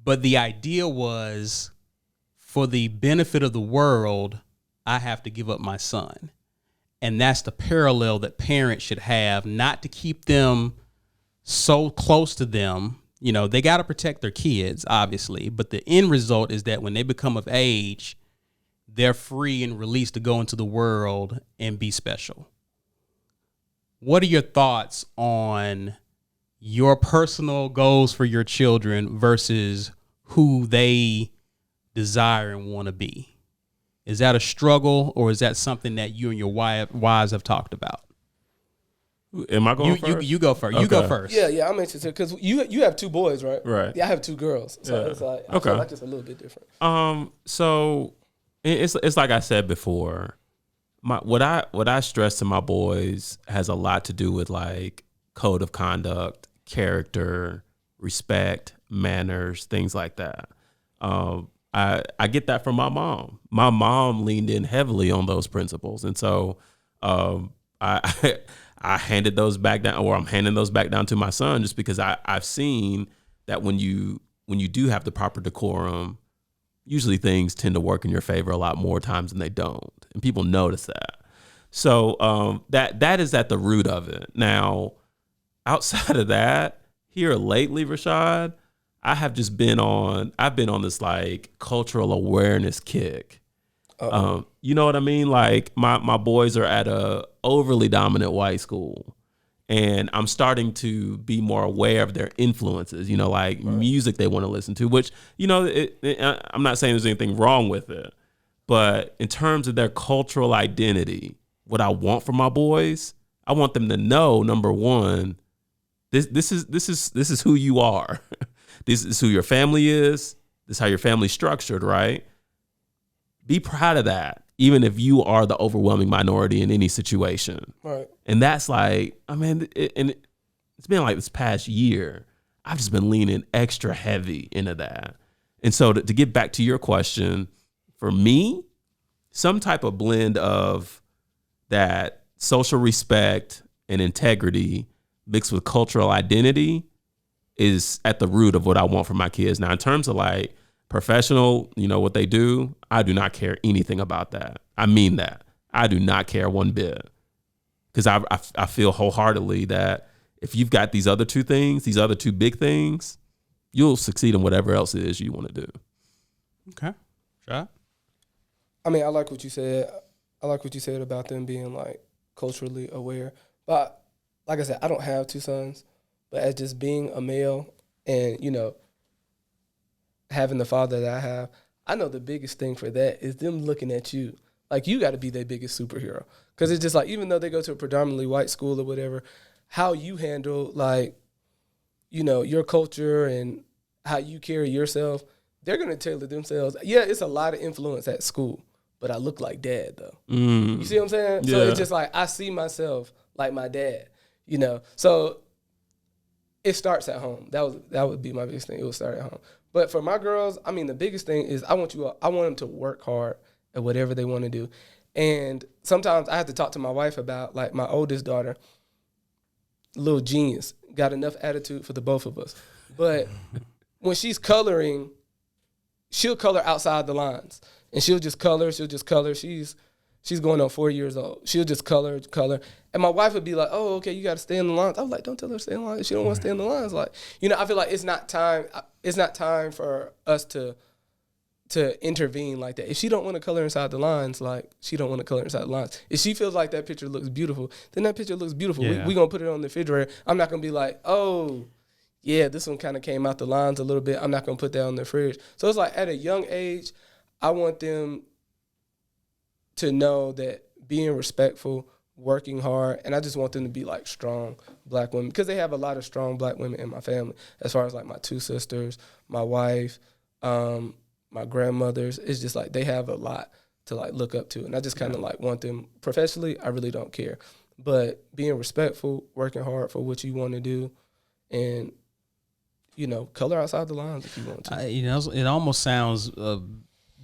But the idea was, for the benefit of the world, I have to give up my son. And that's the parallel that parents should have, not to keep them so close to them. You know, they got to protect their kids, obviously, but the end result is that when they become of age, they're free and released to go into the world and be special. What are your thoughts on your personal goals for your children versus who they desire and want to be? Is that a struggle, or is that something that you and your wives have talked about? Am I going first? You go first. Okay. You go first. Yeah, I'm interested because you have two boys, right? Right. Yeah, I have two girls, so Yeah. it's like I feel like it's a little bit different. So it's like I said before. What I stress to my boys has a lot to do with like code of conduct, character, respect, manners, things like that. I get that from my mom. My mom leaned in heavily on those principles, and so I handed those back down, or I'm handing those back down to my son, just because I've seen that when you do have the proper decorum, usually things tend to work in your favor a lot more times than they don't, and people notice that. So that is at the root of it. Now, outside of that, here lately, Rashaad, I've been on this like cultural awareness kick. You know what I mean? Like my boys are at a overly dominant white school, and I'm starting to be more aware of their influences, you know, like music they want to listen to, which, you know, I'm not saying there's anything wrong with it, but in terms of their cultural identity, what I want for my boys, I want them to know, number one, this is who you are. This is who your family is. This is how your family's structured, right? Be proud of that, even if you are the overwhelming minority in any situation. Right. And that's like, I mean, it's been like this past year, I've just been leaning extra heavy into that. And so to get back to your question, for me, some type of blend of that social respect and integrity mixed with cultural identity is at the root of what I want for my kids. Now, in terms of like professional, you know, what they do, I do not care anything about that. I mean that. I do not care one bit. Because I feel wholeheartedly that if you've got these other two things, these other two big things, you'll succeed in whatever else it is you want to do. Okay. Rashaad? I mean, I like what you said. I like what you said about them being like culturally aware. But like I said, I don't have two sons. But as just being a male and, you know, having the father that I have, I know the biggest thing for that is them looking at you. Like, you got to be their biggest superhero. Because it's just like, even though they go to a predominantly white school or whatever, how you handle, like, you know, your culture and how you carry yourself, they're going to tailor themselves. Yeah, it's a lot of influence at school, but I look like dad, though. You see what I'm saying? Yeah. So it's just like, I see myself like my dad, you know. So it starts at home. That would be my biggest thing. It would start at home. But for my girls, I mean, the biggest thing is I want them to work hard at whatever they want to do. And sometimes I have to talk to my wife about, like, my oldest daughter, little genius, got enough attitude for the both of us. But when she's coloring, she'll color outside the lines. And she'll just color. She's going on 4 years old. She'll just color. And my wife would be like, oh, okay, you got to stay in the lines. I was like, don't tell her to stay in the lines. If she don't want to stay in the lines. Like, you know, I feel like it's not time for us to intervene like that. If she don't want to color inside the lines, like, she don't want to color inside the lines. If she feels like that picture looks beautiful, then that picture looks beautiful. Yeah. We going to put it on the refrigerator. I'm not going to be like, oh, yeah, this one kind of came out the lines a little bit. I'm not going to put that on the fridge. So it's like, at a young age, I want them to know that being respectful, working hard, and I just want them to be like strong black women, because they have a lot of strong black women in my family, as far as like my two sisters, my wife, my grandmothers. It's just like they have a lot to like look up to, and I just kind of like want them professionally. I really don't care, but being respectful, working hard for what you want to do, and color outside the lines if you want to. It almost sounds.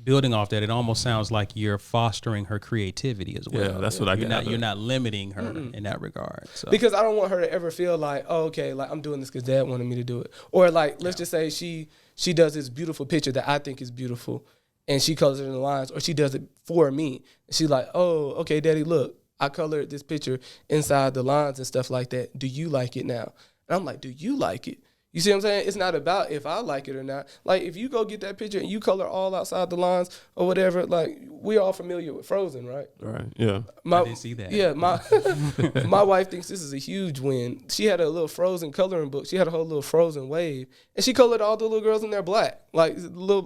Building off that, it almost sounds like you're fostering her creativity as well. Yeah, that's what I get. You're not limiting her in that regard. So. Because I don't want her to ever feel like, oh, okay, like I'm doing this because Dad wanted me to do it, or like let's just say she does this beautiful picture that I think is beautiful, and she colors it in the lines, or she does it for me. And she's like, oh, okay, Daddy, look, I colored this picture inside the lines and stuff like that. Do you like it now? And I'm like, do you like it? You see what I'm saying? It's not about if I like it or not. Like, if you go get that picture and you color all outside the lines or whatever, like, we're all familiar with Frozen, right? Right, yeah. I didn't see that. Yeah, my wife thinks this is a huge win. She had a little Frozen coloring book. She had a whole little Frozen wave. And she colored all the little girls in there black, like little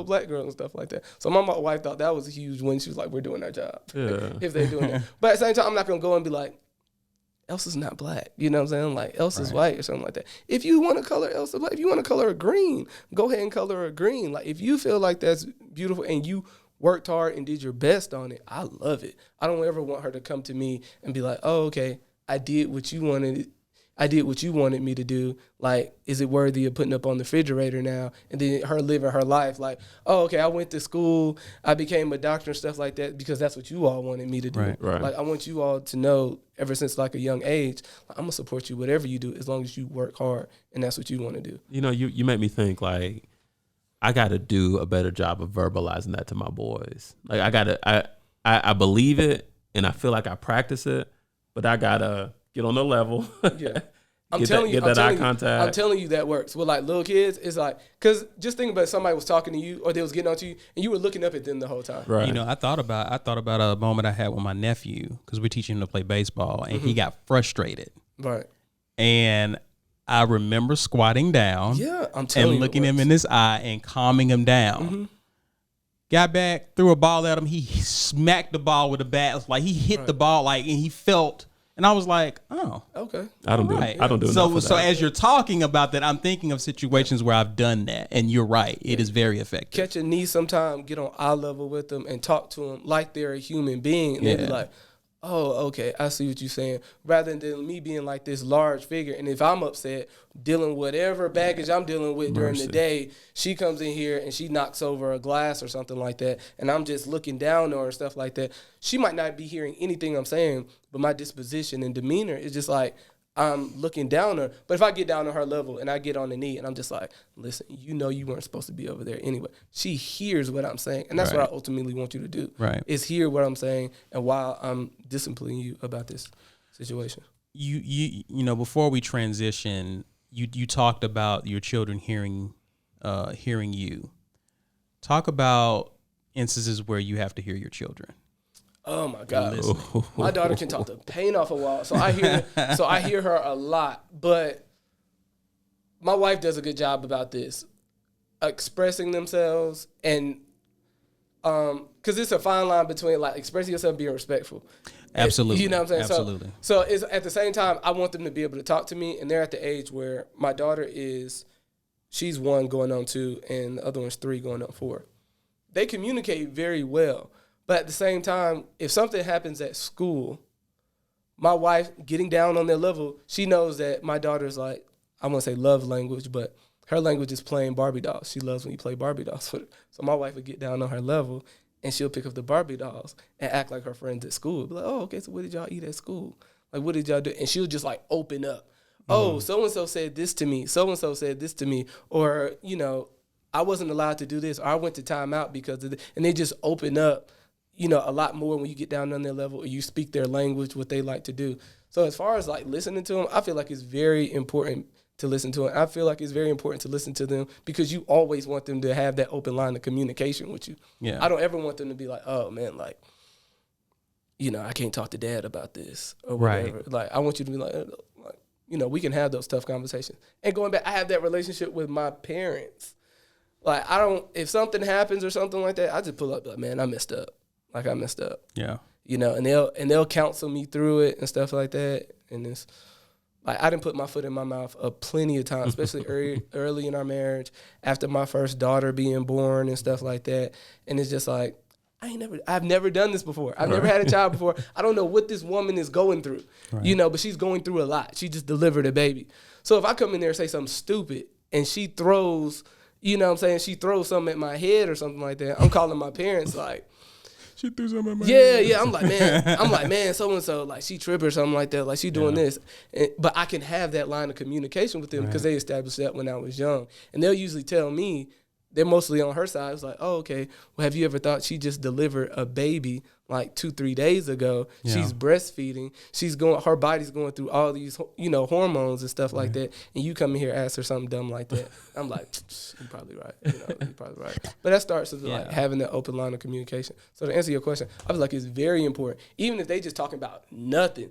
black girls and stuff like that. So my wife thought that was a huge win. She was like, we're doing our job if they're doing that. But at the same time, I'm not going to go and be like, Elsa's not black. You know what I'm saying? Like, Elsa's white or something like that. If you want to color Elsa black, if you want to color her green, go ahead and color her green. Like, if you feel like that's beautiful and you worked hard and did your best on it, I love it. I don't ever want her to come to me and be like, oh, okay, I did what you wanted me to do. Like, is it worthy of putting up on the refrigerator now? And then her living her life like, oh, okay, I went to school, I became a doctor and stuff like that because that's what you all wanted me to do. Right. Like, I want you all to know ever since like a young age, like, I'm going to support you whatever you do as long as you work hard and that's what you want to do. You make me think like I got to do a better job of verbalizing that to my boys. Like I believe it and I feel like I practice it, but I got to get on the level. Yeah. Get that eye contact. I'm telling you that works. With like little kids, it's like, because just think about it, somebody was talking to you or they was getting on to you and you were looking up at them the whole time. Right. I thought about a moment I had with my nephew because we're teaching him to play baseball and he got frustrated. Right. And I remember squatting down I'm telling you, and looking him in his eye and calming him down. Got back, threw a ball at him. He smacked the ball with a bat. Like he hit the ball like, and he felt. And I was like, oh, okay. I don't do enough of that. So as you're talking about that, I'm thinking of situations where I've done that, and you're right, it is very effective. Catch a knee sometime, get on eye level with them, and talk to them like they're a human being, and they be like, oh, okay, I see what you're saying. Rather than me being like this large figure, and if I'm upset, dealing whatever baggage I'm dealing with during the day, she comes in here and she knocks over a glass or something like that, and I'm just looking down on her and stuff like that. She might not be hearing anything I'm saying, but my disposition and demeanor is just like, I'm looking down on her. But if I get down on her level and I get on the knee and I'm just like, listen, you weren't supposed to be over there anyway. She hears what I'm saying. And that's what I ultimately want you to do. Right. Is hear what I'm saying and while I'm disciplining you about this situation. You before we transition, you talked about your children hearing you. Talk about instances where you have to hear your children. Oh my God! My daughter can talk the paint off a wall, so I hear her a lot. But my wife does a good job about this, expressing themselves, and because it's a fine line between like expressing yourself and being respectful. Absolutely, you know what I'm saying. Absolutely. So it's at the same time I want them to be able to talk to me, and they're at the age where my daughter she's 1 going on 2, and the other one's 3 going on 4. They communicate very well. But at the same time, if something happens at school, my wife getting down on their level, she knows that my daughter's like, I want to say love language, but her language is playing Barbie dolls. She loves when you play Barbie dolls with her. So my wife would get down on her level and she'll pick up the Barbie dolls and act like her friends at school. Be like, oh, okay, so what did y'all eat at school? Like, what did y'all do? And she'll just like open up. Oh, so-and-so said this to me. So-and-so said this to me. Or, I wasn't allowed to do this. Or I went to timeout because of this. And they just open up. A lot more when you get down on their level or you speak their language, what they like to do. So as far as like listening to them, I feel like it's very important to listen to them. I feel like it's very important to listen to them because you always want them to have that open line of communication with you. Yeah. I don't ever want them to be like, oh man, like, I can't talk to Dad about this or whatever. Right. Like, I want you to be like, we can have those tough conversations. And going back, I have that relationship with my parents. Like, if something happens or something like that, I just pull up like, man, I messed up. Like I messed up. Yeah. And they'll counsel me through it and stuff like that. And Like, I didn't put my foot in my mouth plenty of times, especially early in our marriage, after my first daughter being born and stuff like that. And it's just like, I've never done this before. I've never had a child before. I don't know what this woman is going through, but she's going through a lot. She just delivered a baby. So if I come in there and say something stupid and she throws, she throws something at my head or something like that, I'm calling my parents like, she threw something at my head. Yeah. I'm like, man, so-and-so, like, she tripped or something like that. Like, she doing this. But I can have that line of communication with them because they established that when I was young. And they'll usually tell me, they're mostly on her side. It's like, oh, okay. Well, have you ever thought she just delivered a baby like 2-3 days ago? Yeah. She's breastfeeding. Her body's going through all these, hormones and stuff like that. And you come in here and ask her something dumb like that. I'm like, you're probably right. You're probably right. But that starts with like having that open line of communication. So to answer your question, I feel like it's very important. Even if they just talking about nothing,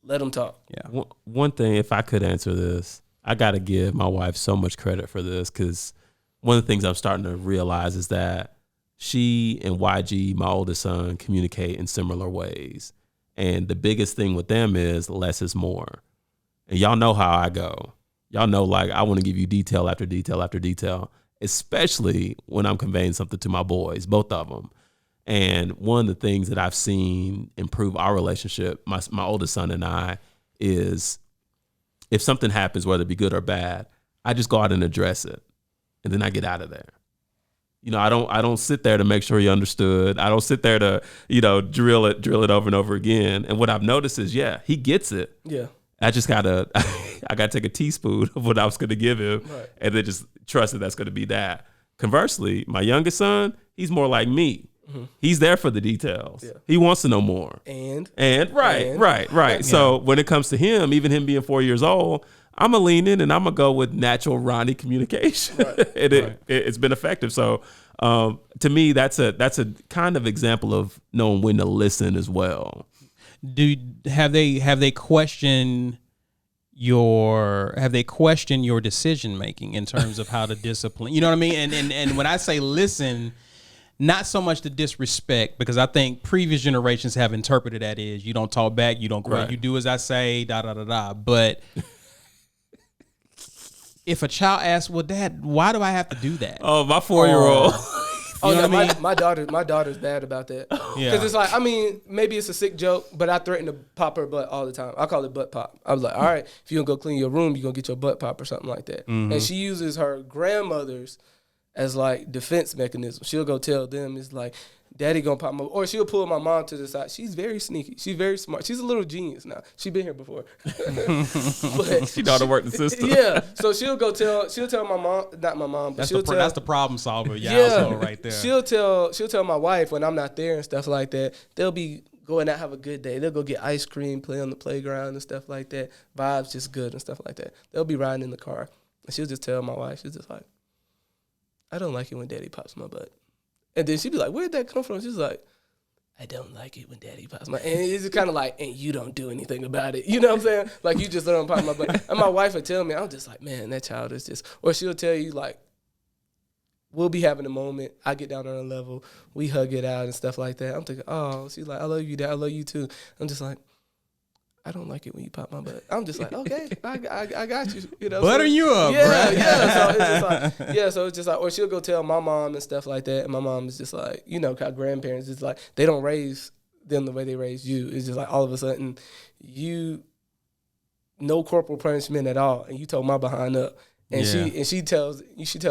let them talk. Yeah. One thing, if I could answer this, I got to give my wife so much credit for this because one of the things I'm starting to realize is that she and YG, my oldest son, communicate in similar ways. And the biggest thing with them is less is more. And y'all know how I go. Y'all know, like, I want to give you detail after detail after detail, especially when I'm conveying something to my boys, both of them. And one of the things that I've seen improve our relationship, my oldest son and I, is if something happens, whether it be good or bad, I just go out and address it. And then I get out of there. I don't sit there to make sure he understood. I don't sit there to, drill it over and over again. And what I've noticed is, he gets it. Yeah. I just I gotta take a teaspoon of what I was gonna give him and then just trust that that's gonna be that. Conversely, my youngest son, he's more like me. Mm-hmm. He's there for the details. Yeah. He wants to know more. And right. Yeah. So when it comes to him, even him being 4 years old, I'm going to lean in and I'm going to go with natural Ronnie communication. Right. It's been effective. So to me, that's a kind of example of knowing when to listen as well. Have they questioned your decision making in terms of how to discipline? You know what I mean? And when I say listen, not so much the disrespect, because I think previous generations have interpreted that as you don't talk back, you don't quit, you do as I say, But if a child asks, well, Dad, why do I have to do that? Oh, my 4-year-old. My daughter's bad about that. Because it's like, maybe it's a sick joke, but I threaten to pop her butt all the time. I call it butt pop. I was like, all right, if you don't go clean your room, you're going to get your butt pop or something like that. Mm-hmm. And she uses her grandmother's as like defense mechanism. She'll go tell them, it's like, Daddy gonna pop my, or she'll pull my mom to the side. She's very sneaky. She's very smart. She's a little genius now. She's been here before. But she know how to work the system. Yeah. So she'll tell my mom, not my mom, but that's the problem solver. Right there. She'll tell my wife when I'm not there and stuff like that. They'll be going out, have a good day. They'll go get ice cream, play on the playground and stuff like that. Vibes just good and stuff like that. They'll be riding in the car. And she'll just tell my wife, she's just like, I don't like it when Daddy pops my butt. And then she'd be like, where'd that come from? She's like, I don't like it when Daddy pops my, and it's kind of like, and you don't do anything about it. You know what I'm saying? Like, you just let him pop my butt. And my wife would tell me, I'm just like, man, that child is just, or she'll tell you, like, we'll be having a moment. I get down on her level. We hug it out and stuff like that. I'm thinking, oh, she's like, I love you, Dad. I love you too. I'm just like, I don't like it when you pop my butt. I'm just like, okay, I got you. You know, butter you up, bro. So it's just like, or she'll go tell my mom and stuff like that, and my mom is just like, you know, how grandparents, it's like they don't raise them the way they raised you. It's just like all of a sudden, no corporal punishment at all, and you told my behind up, and she tells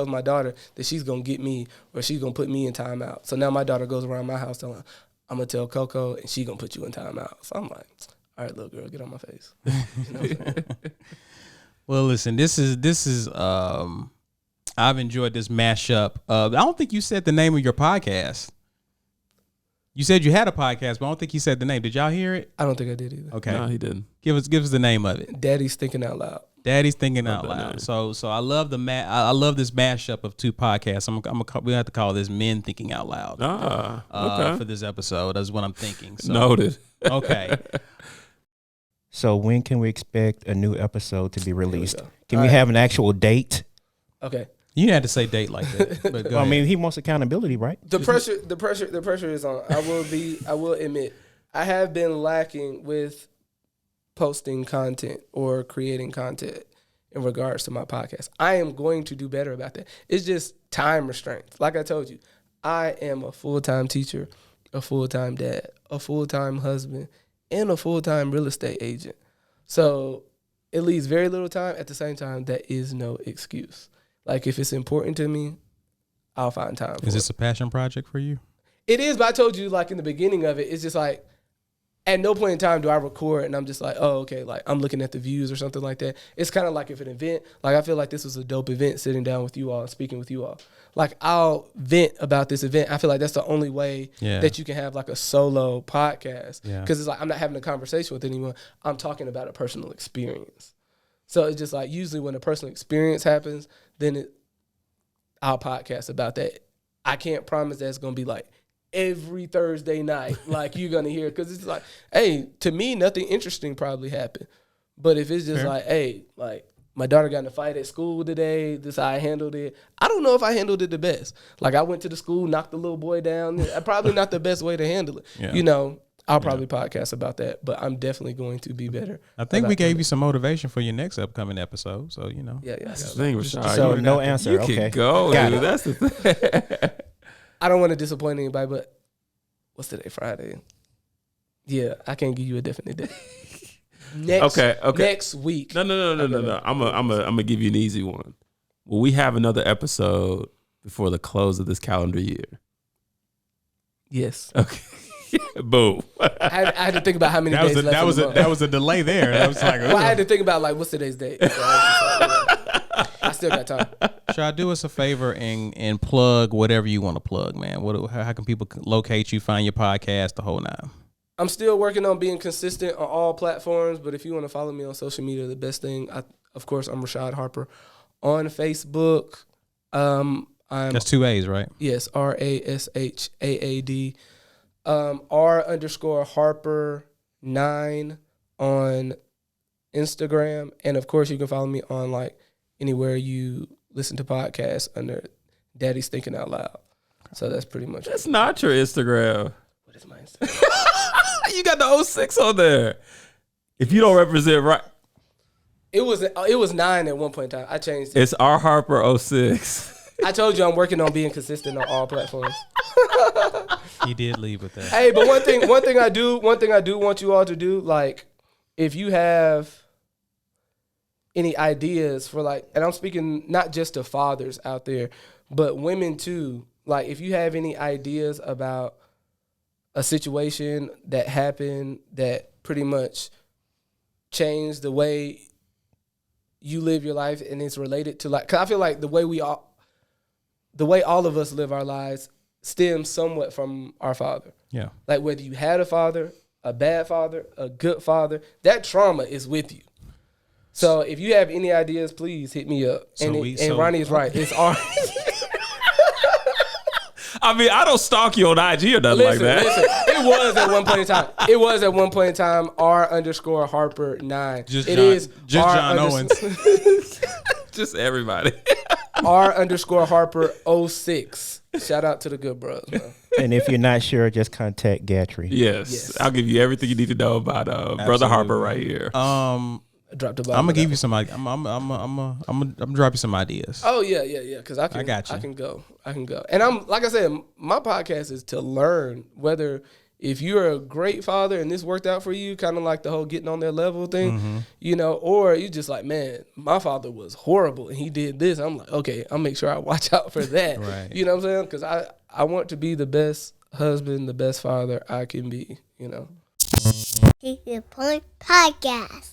my daughter that she's gonna get me or she's gonna put me in timeout. So now my daughter goes around my house telling her, I'm gonna tell Coco, and she gonna put you in timeout. So I'm like, all right, little girl, get on my face. You know what I'm saying? Well, listen, this is I've enjoyed this mashup. I don't think you said the name of your podcast. You said you had a podcast, but I don't think you said the name. Did y'all hear it? I don't think I did either. Okay. No, he didn't. Give us the name of it. Daddy's Thinking Out Loud. Daddy's Thinking Out Loud. So I love I love this mashup of two podcasts. We have to call this Men Thinking Out Loud. Okay. For this episode. That's what I'm thinking. So, noted. Okay. So when can we expect a new episode to be released? Can we have an actual date? Okay. You had to say date like that. But well, I mean, he wants accountability, right? The pressure is on. I will admit, I have been lacking with posting content or creating content in regards to my podcast. I am going to do better about that. It's just time restraints. Like I told you, I am a full-time teacher, a full-time dad, a full-time husband, and a full-time real estate agent. So it leaves very little time. At the same time, that is no excuse. Like, if it's important to me, I'll find time for it. Is this a passion project for you? It is, but I told you, like, in the beginning of it, it's just like, at no point in time do I record and I'm just like, oh, okay, like, I'm looking at the views or something like that. It's kind of like if an event, like, I feel like this was a dope event, sitting down with you all and speaking with you all. Like, I'll vent about this event. I feel like that's the only way that you can have, like, a solo podcast. Because it's like, I'm not having a conversation with anyone. I'm talking about a personal experience. So it's just like, usually when a personal experience happens, then I'll podcast about that. I can't promise that it's going to be like every Thursday night, like, you're going to hear it. Because it's like, hey, to me, nothing interesting probably happened. But if it's just like, hey, like, my daughter got in a fight at school today, this is how I handled it. I don't know if I handled it the best. Like, I went to the school, knocked the little boy down. Probably not the best way to handle it. Yeah. You know, I'll probably podcast about that, but I'm definitely going to be better. I think we gave you some motivation for your next upcoming episode, so, you know. Yeah. That's the thing, Rashaad. So no answer, you okay. Can go, dude. That's the thing. I don't want to disappoint anybody, but what's today, Friday? Yeah, I can't give you a definite day. Next week. No. I'm gonna give you an easy one. Will we have another episode before the close of this calendar year? Yes. Okay. Boom. I had to think about how many days left. That was a delay there. That was like, well, I had to think about, like, what's today's date. So I still got time. Rashaad, do us a favor and plug whatever you want to plug, man. How can people locate you, find your podcast, the whole nine? I'm still working on being consistent on all platforms, but if you want to follow me on social media, the best thing, of course, I'm Rashaad Harper on Facebook. That's 2 A's, right? Yes, RASHAAD. R_Harper9 on Instagram, and of course, you can follow me on, like, anywhere you listen to podcasts under Daddy's Thinking Out Loud. So that's pretty much. That's not your Instagram. What is my Instagram? You got the 06 on there. If you don't represent right, it was 9 at one point in time. I changed it. It's R Harper 06. I told you I'm working on being consistent on all platforms. He did leave with that. Hey, but one thing I do want you all to do, like, if you have any ideas for, like, and I'm speaking not just to fathers out there, but women too. Like, if you have any ideas about a situation that happened that pretty much changed the way you live your life, and it's related to, like, 'cause I feel like the way all of us live our lives stems somewhat from our father. Yeah. Like, whether you had a father, a bad father, a good father, that trauma is with you. So if you have any ideas, please hit me up. And Ronnie is right. It's our. I mean, I don't stalk you on IG or nothing like that. Listen, it was at one point in time. R_Harper9. Just R John Owens. Just everybody. R_Harper 06. Shout out to the good bros, man. And if you're not sure, just contact Gatry. Yes. I'll give you everything you need to know about Brother Harper right here. Dropped the I'm gonna give you some. I'm gonna drop you some ideas. Oh yeah. Because I got you. I can go. And I'm, like I said, my podcast is to learn. Whether if you're a great father and this worked out for you, kind of like the whole getting on their level thing, you know, or you just like, man, my father was horrible and he did this. I'm like, okay, I'll make sure I watch out for that. Right. You know what I'm saying? Because I want to be the best husband, the best father I can be. You know. Keep Your Point Podcast.